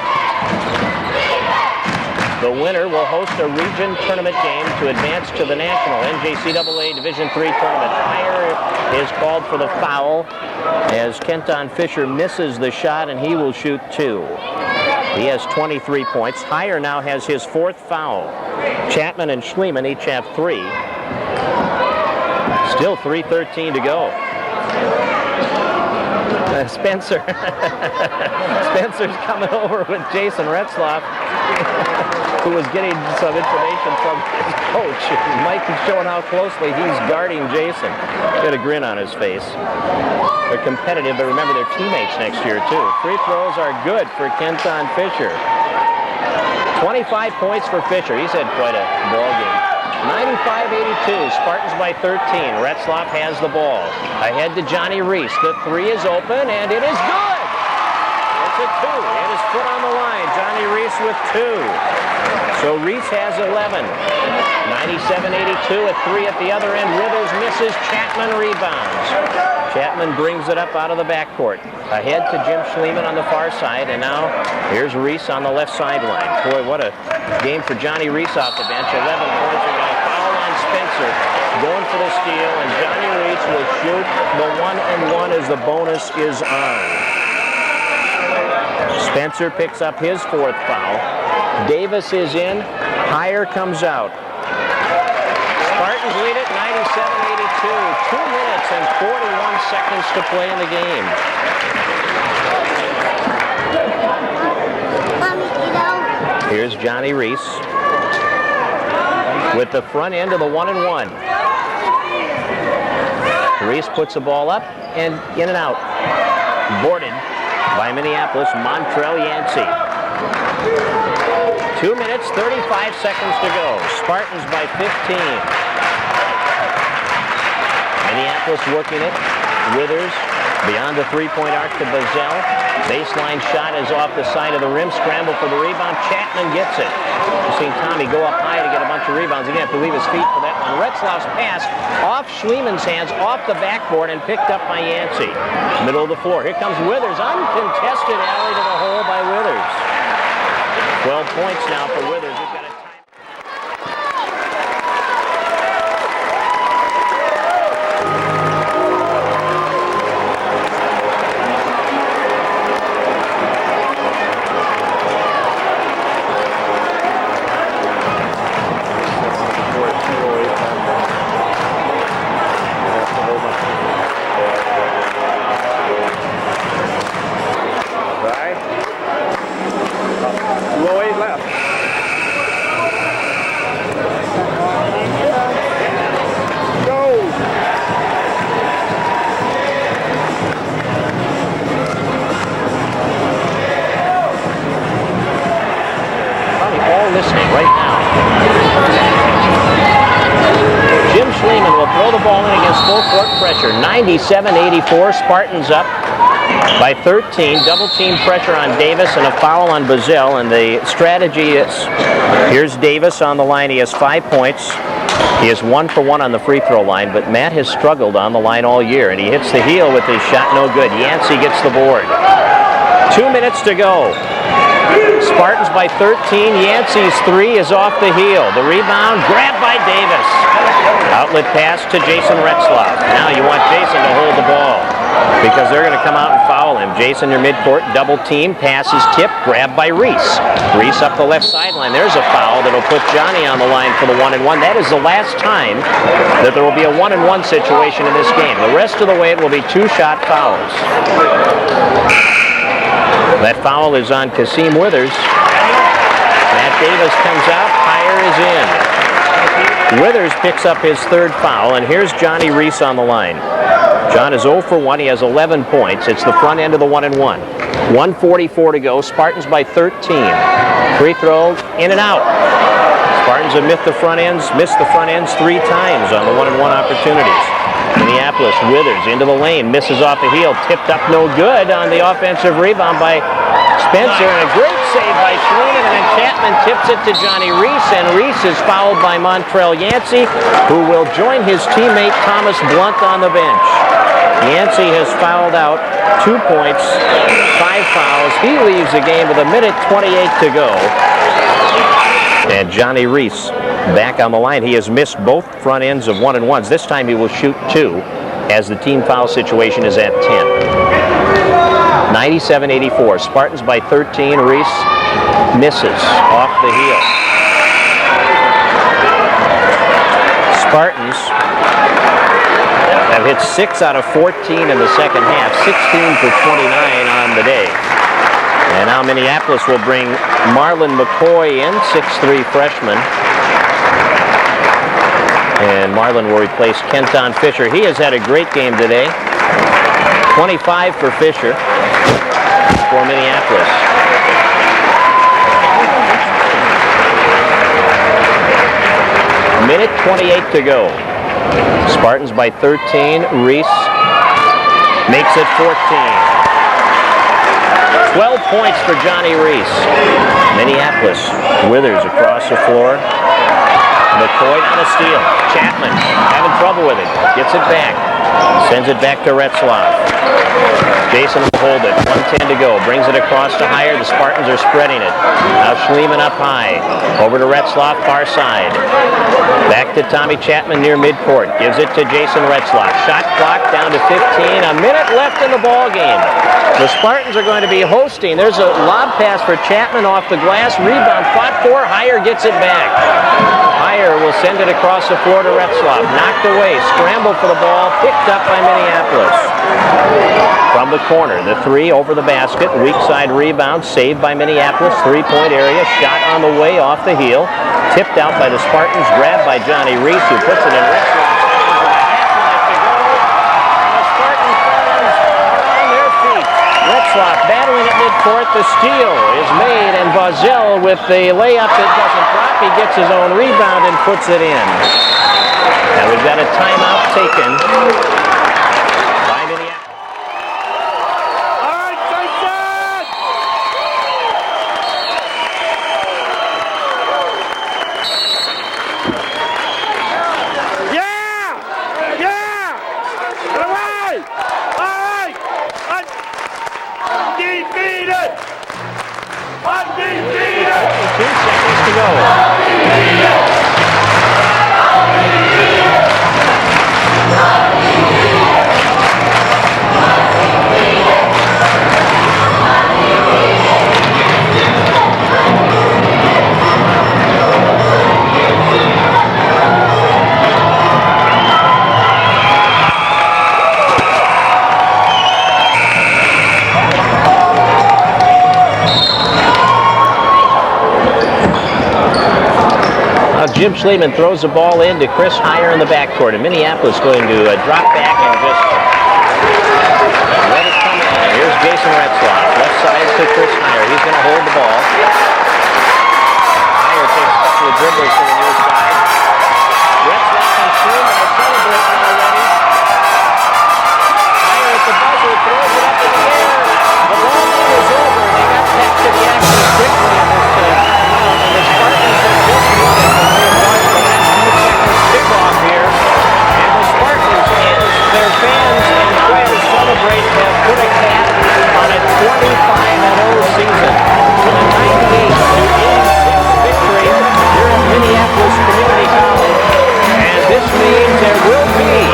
S3: The winner will host a region tournament game to advance to the national NJCAA Division III tournament. Heyer is called for the foul as Kenton Fisher misses the shot, and he will shoot 2. He has 23 points. Heyer now has his 4th foul. Chapman and Schliemann each have 3. Still 3:13 to go. Spencer. Spencer's coming over with Jason Retzlaff, who was getting some information from his coach. Mike is showing how closely he's guarding Jason. Got a grin on his face. They're competitive, but remember they're teammates next year, too. Free throws are good for Kenton Fisher. 25 points for Fisher. He's had quite a ball game. 95-82, Spartans by 13. Retzlaff has the ball. Ahead to Johnny Reese. The 3 is open, and it is good. It's a 2. And his foot on the line. Johnny Reese with 2. So Reese has 11. 97-82, a 3 at the other end. Withers misses. Chapman rebounds. Chapman brings it up out of the backcourt. Ahead to Jim Schliemann on the far side, and now here's Reese on the left sideline. Boy, what a game for Johnny Reese off the bench. 11 points. They're going to foul on Spencer. Going for the steal, and Johnny Reese will shoot the 1-and-1 as the bonus is on. Spencer picks up his 4th foul. Davis is in. Heyer comes out. Spartans lead it 97-82. 2 minutes and 41 seconds to play in the game. Here's Johnny Reese with the front end of the 1-and-1. Reese puts the ball up and in and out. Boarded by Minneapolis, Montrell Yancey. 2 minutes, 35 seconds to go. Spartans by 15. Minneapolis working it. Withers beyond the 3-point arc to Bazell. Baseline shot is off the side of the rim. Scramble for the rebound. Chapman gets it. You've seen Tommy go up high to get a bunch of rebounds. He didn't have to leave his feet for that one. Retzlaff's pass off Schliemann's hands, off the backboard, and picked up by Yancey. Middle of the floor. Here comes Withers. Uncontested alley to the hole by 12 points now for Withers. We've got a time. Listening right now. Jim Schliemann will throw the ball in against full court pressure. 97-84, Spartans up by 13. Double team pressure on Davis and a foul on Bazell. And the strategy is, here's Davis on the line. He has 5 points. He is 1 for 1 on the free throw line, but Matt has struggled on the line all year, and he hits the heel with his shot, no good. Yancey gets the board. 2 minutes to go. Spartans by 13. Yancey's three is off the heel. The rebound grabbed by Davis. Outlet pass to Jason Retzlaff. Now you want Jason to hold the ball because they're going to come out and foul him. Jason, your midcourt, double team, pass is tipped, grabbed by Reese. Reese up the left sideline. There's a foul that'll put Johnny on the line for the 1-and-1. That is the last time that there will be a 1-and-1 situation in this game. The rest of the way it will be 2-shot fouls. That foul is on Kasim Withers. Matt Davis comes out, Hire is in. Withers picks up his third foul, and here's Johnny Reese on the line. John is 0 for 1, he has 11 points. It's the front end of the 1-and-1. 1:44 to go, Spartans by 13. Free throw, in and out. Spartans have missed the front ends 3 times on the 1-and-1 opportunities. Minneapolis, Withers into the lane, misses off the heel, tipped up no good on the offensive rebound by Spencer, and a great save by Schliemann, and then Chapman tips it to Johnny Reese, and Reese is fouled by Montrell Yancey, who will join his teammate Thomas Blunt on the bench. Yancey has fouled out 2 points, 5 fouls. He leaves the game with 1:28 to go. And Johnny Reese back on the line. He has missed both front ends of 1-and-1s. This time he will shoot 2 as the team foul situation is at 10. 97-84. Spartans by 13. Reese misses off the heel. Spartans have hit 6 out of 14 in the second half. 16 for 29 on the day. And now Minneapolis will bring Marlon McCoy in, 6'3" freshman. And Marlon will replace Kenton Fisher. He has had a great game today. 25 for Fisher for Minneapolis. Minute 28 to go. Spartans by 13. Reese makes it 14. 12 points for Johnny Reese. Minneapolis, Withers across the floor. McCoy on a steal. Chapman having trouble with it. Gets it back. Sends it back to Retzlaff. Jason will hold it. 1:10 to go. Brings it across to Hire. The Spartans are spreading it. Now Schliemann up high. Over to Retzlaff, far side. Back to Tommy Chapman near midcourt. Gives it to Jason Retzlaff. Shot clock down to 15. A minute left in the ball game. The Spartans are going to be hosting. There's a lob pass for Chapman off the glass. Rebound fought for. Hire gets it back. Hire will send it across the floor to Retzlaff. Knocked away. Scramble for the ball. Picked up by Minneapolis. From the corner, the three over the basket. Weak side rebound. Saved by Minneapolis. 3-point area. Shot on the way off the heel. Tipped out by the Spartans. Grabbed by Johnny Reese, who puts it in Retzlaff. Retzlaff battling at midcourt. The steal is made, and Bazell with the layup that doesn't drop. He gets his own rebound and puts it in. Now we've got a timeout taken by Minneapolis.
S1: All right, Jason! Yeah! Yeah! All right! Undefeated! Undefeated!
S3: 2 seconds to go. Jim Schleeman throws the ball in to Chris Heyer in the backcourt, and Minneapolis going to drop back and just let it come in. Here's Jason Retzlaff, left side to Chris Heyer. He's going to hold the ball. Heyer takes a couple of dribbles to the near side. Retzlaff and Schleeman are celebrating already. Heyer at the buzzer throws it up in the air. The ball is over. They got back to the action quickly in this and the Spartans have just won it. Kickoff here, and the Spartans, as their fans and try to celebrate, have put a cap on a 25-0 season with a 98-86 victory here at Minneapolis Community College. And this means there will be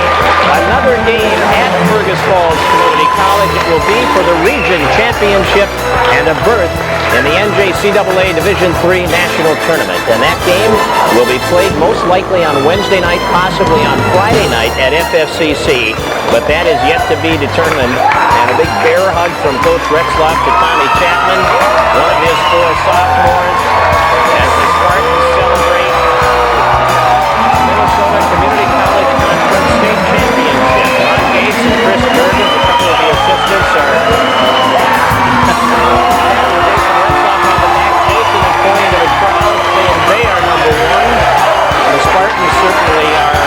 S3: another game at Fergus Falls Community College. It will be for the region championship and a berth in the NJCAA Division III National Tournament. And that game will be played most likely on Wednesday night, possibly on Friday night at FFCC. But that is yet to be determined. And a big bear hug from Coach Retzlaff to Tommy Chapman, one of his 4 sophomores, as the Spartans celebrate Minnesota Community College Conference State Championship. Ron Gates and Chris Fergus, a couple of the assistants, are pointing to the crowd, saying they are number 1. And the Spartans certainly are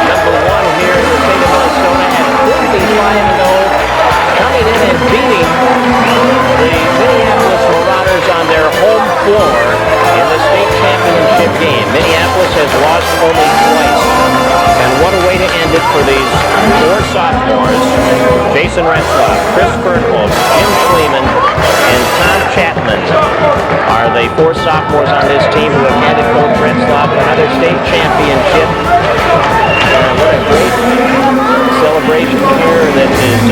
S3: number 1 here in the state of Minnesota at 55-0, coming in and beating the Minneapolis Marauders on their home floor in the state championship game. Minneapolis has lost only twice. And what a way to end it for these 4 sophomores. Jason Retzlaff, Chris Fergus, Jim Schleeman, and Tom Chapman are the 4 sophomores on this team who have handed Coach Retzlaff another state championship. What a great celebration here that is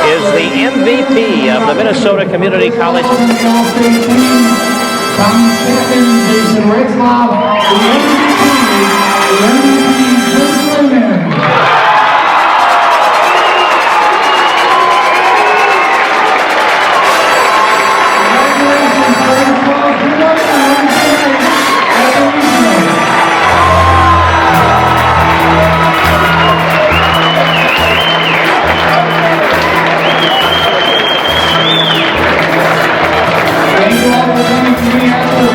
S3: is the MVP of the Minnesota Community College.
S2: Tom Chapman, Jason Retzlaff, the MVP, Jim Schleeman. Congratulations, Retzlaff. Good luck on Wednesday night at the regional. Thank you all for coming to Minneapolis.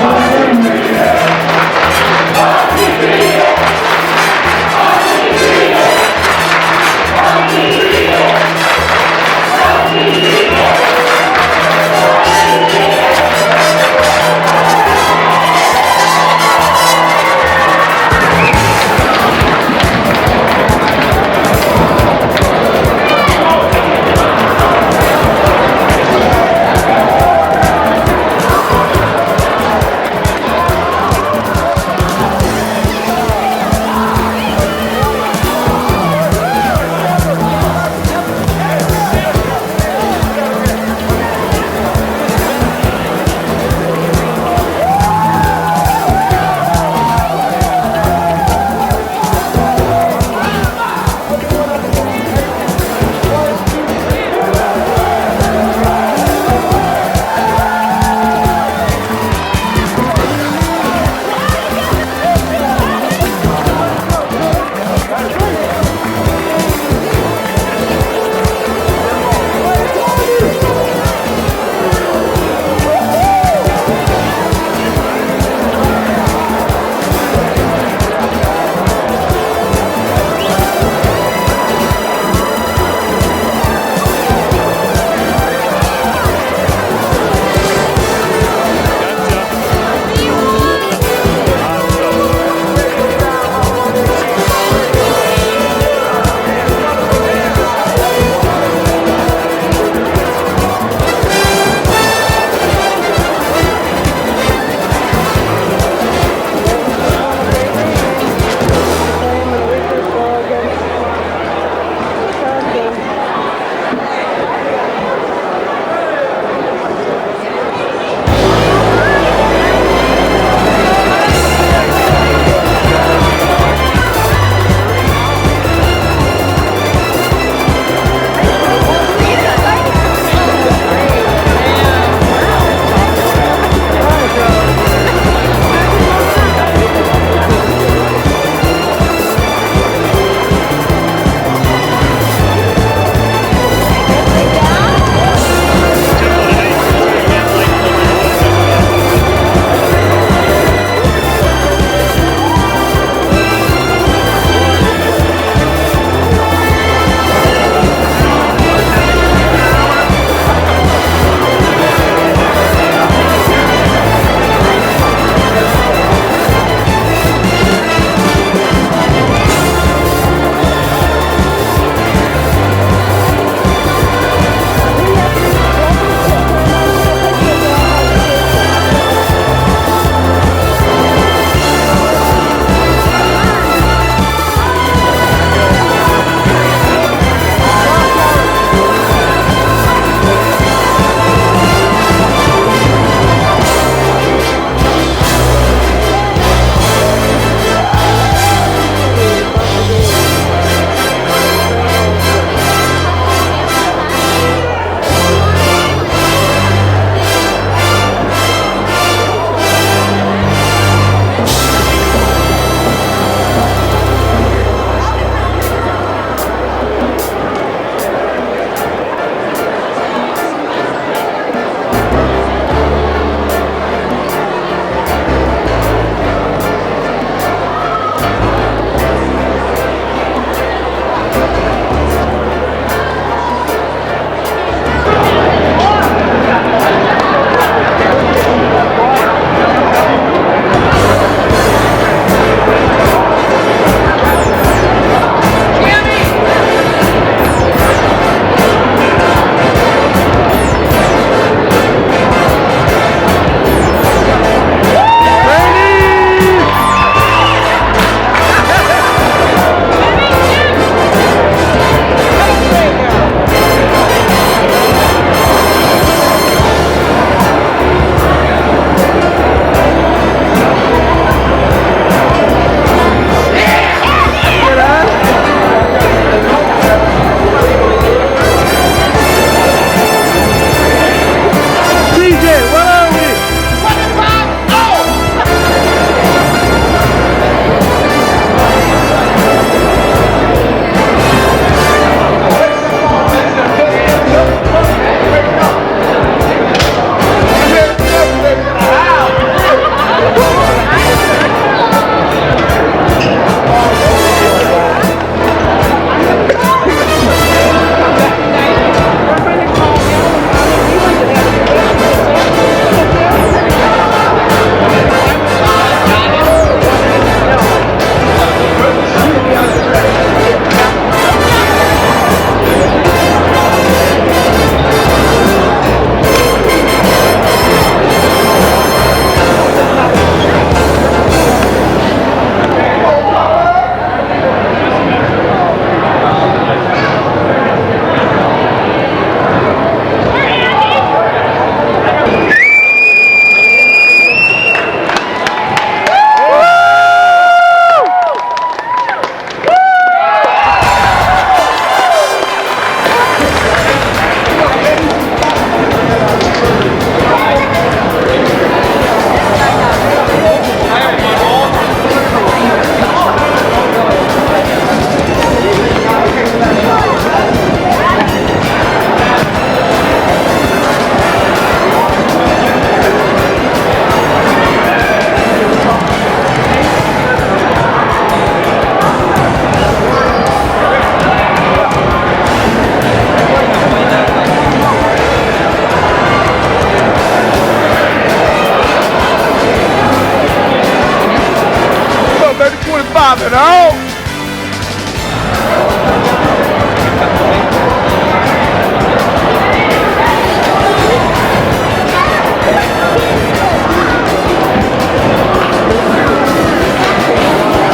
S5: popping out.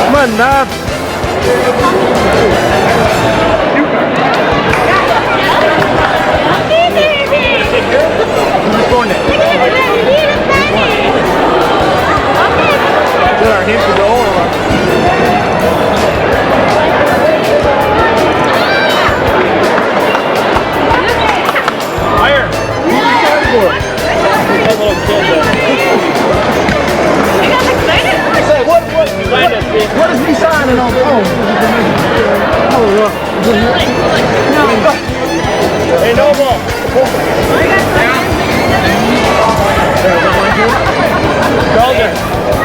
S5: Come on, Knob.
S2: What is he signing on?
S5: Hey, no ball. Golden.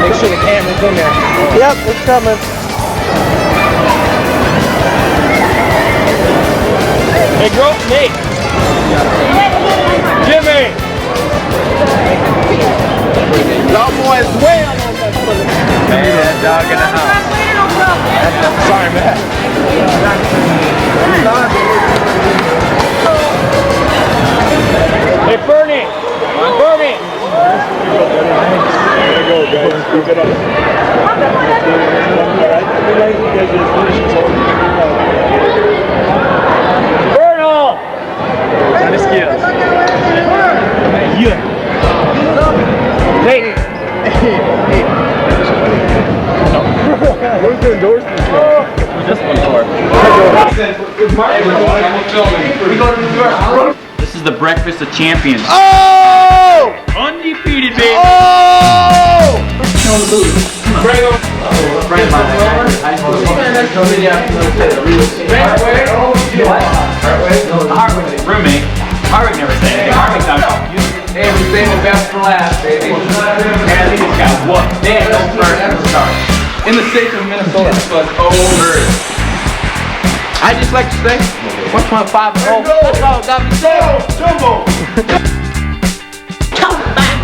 S5: Make sure the camera's in there. Yep, it's coming. Hey, Nate. Jimmy. Y'all boys way on that foot. Man, dog in the house. Sorry, man. Hey, Bernie. Bernie. There you go, guys. Keep it up. Bernal. Trying to ski us. Yeah. Nate. Where's the endorsement? This one for.
S6: This is the breakfast of champions.
S5: Oh!
S6: Undefeated, baby.
S5: Oh!
S6: Bring them. Bring them. Roommate. Harvick never said anything. Harvick's not talking.
S7: Hey, we saved the best for last, baby.
S6: Man, they just got whooped. They had no first start.
S7: In the state of Minnesota, this was over. I just like to say, 1.5 and 0. That's all it got me saying.
S5: Jumbo!
S8: Come back.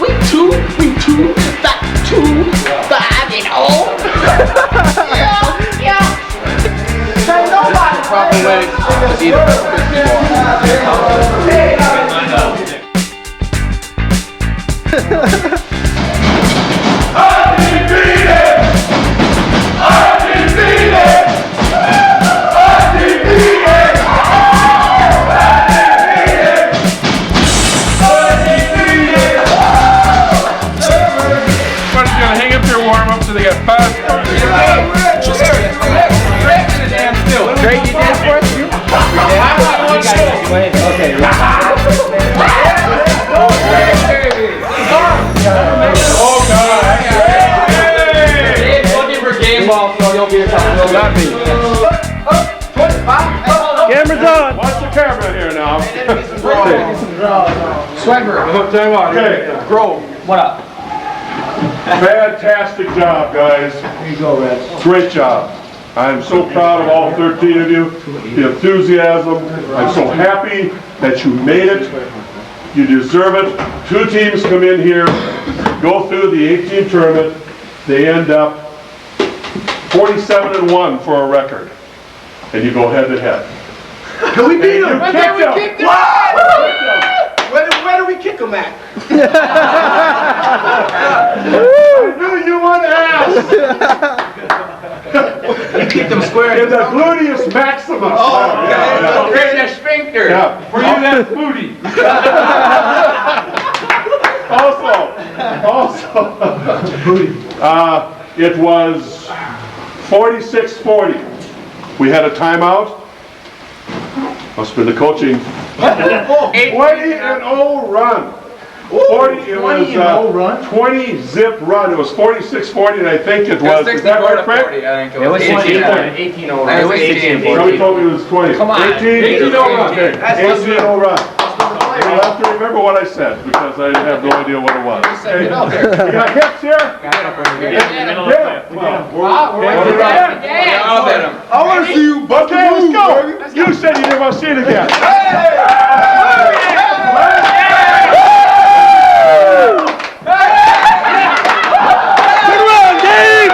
S8: We two, 5 and 0. Yeah. Say nobody.
S7: Proper way to be the best
S5: So they got 5 cars.
S7: Great, you dance for us?
S5: Okay. Oh, God.
S7: Hey, looking for game ball, so you'll be a couple.
S5: Not me.
S7: Camera's on.
S5: Watch the camera here now.
S7: Swagger.
S5: Time out. Okay.
S7: Grove, what up?
S5: Fantastic job, guys.
S2: Here you go, Reds.
S5: Great job. I'm so proud of all 13 of you. The enthusiasm. I'm so happy that you made it. You deserve it. 2 teams come in here, go through the 18 tournament. They end up 47-1 for a record. And you go head to head.
S2: Can we beat him?
S5: You kicked him.
S2: Where do we kick him at?
S5: I knew you would ask.
S7: You keep them square.
S5: In the gluteus maximus.
S7: Oh, okay. That sphincter.
S5: Yeah.
S7: For you, that booty.
S5: Also, it was 46-40. We had a timeout. Must have been the coaching. 20-0 run. 40, it was 20 zip run. It was 46-40, and I think it was. Is that right, Frank?
S7: I think it was 18. 18 over. It was 18.
S5: Somebody told me it was 20.
S7: Come on.
S5: 18-0 run.
S7: Okay.
S5: 18-0 run. You'll have to remember what I said because I have no idea what it was. Hey, you got hits here?
S7: I want to see you bust
S5: Okay, let's go. You said you didn't want to see it again. Good run, Dave!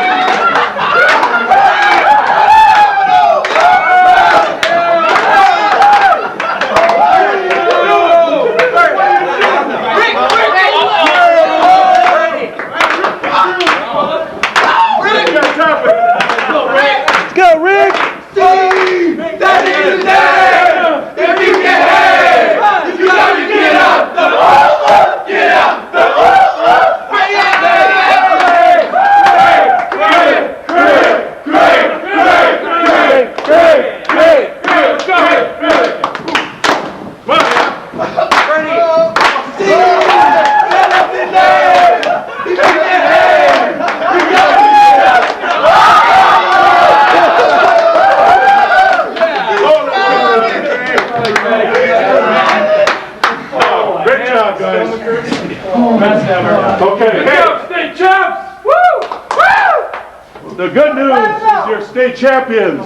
S5: is your state champions.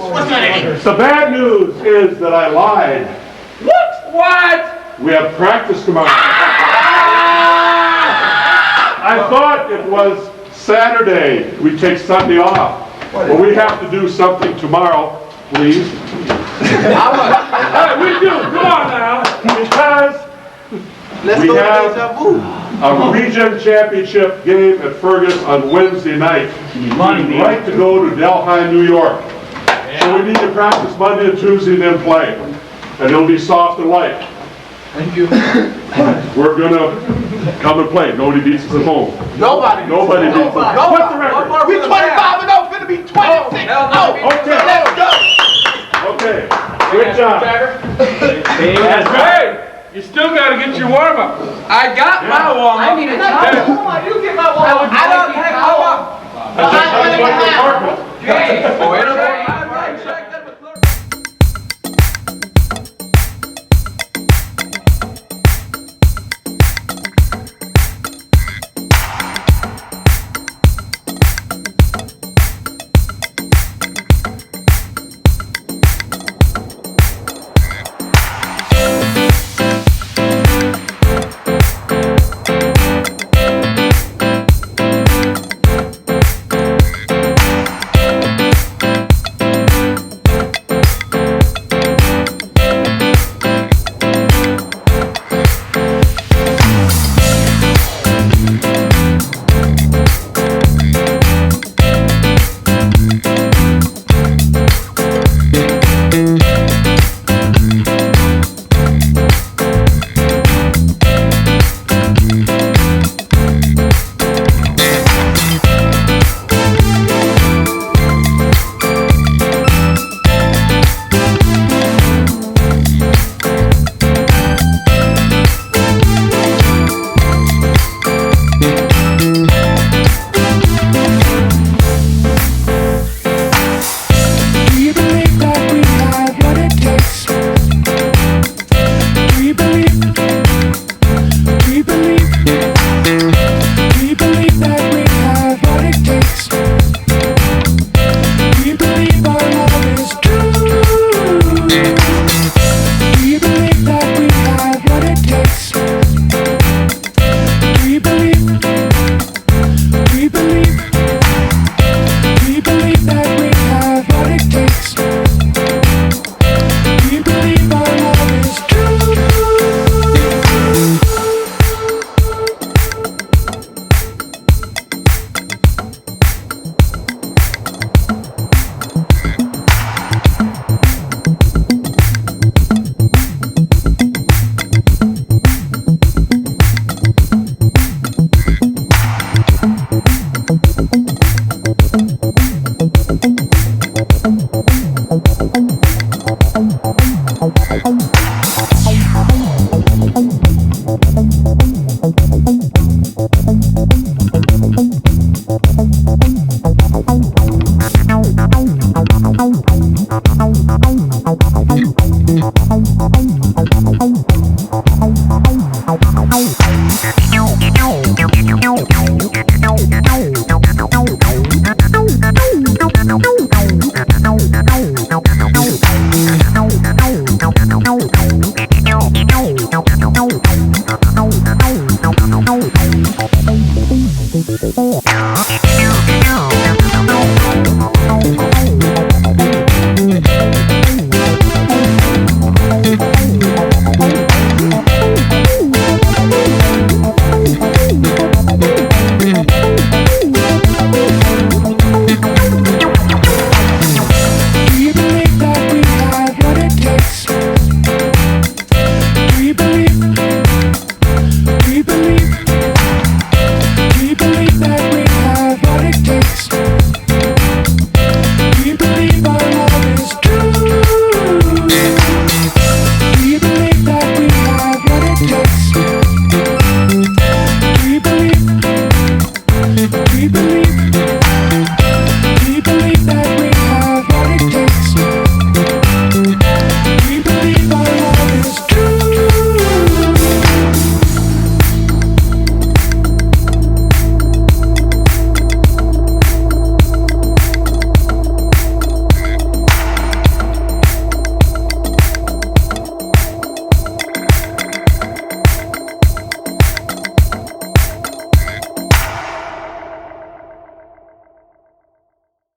S5: The bad news is that I lied.
S7: What?
S5: We have practice tomorrow. I thought it was Saturday. We take Sunday off. But we have to do something tomorrow, please.
S7: Hey, we do. Come on now.
S5: Because we have a region championship game at Fergus on Wednesday night. We'd like to go to Delhi, New York. So we need to practice Monday and Tuesday and then play. And it'll be soft and light.
S7: Thank you.
S5: We're gonna come and play. Nobody beats us at home.
S7: Nobody.
S5: Nobody beats us. What's the record?
S7: We 25-0, finna be 26.
S5: Okay.
S7: Let's go.
S5: Okay. Good job.
S7: That's right. You still gotta get your warm-up. I got my warm-up.
S8: I need a towel. You get my wallet.
S7: I don't have warm-up.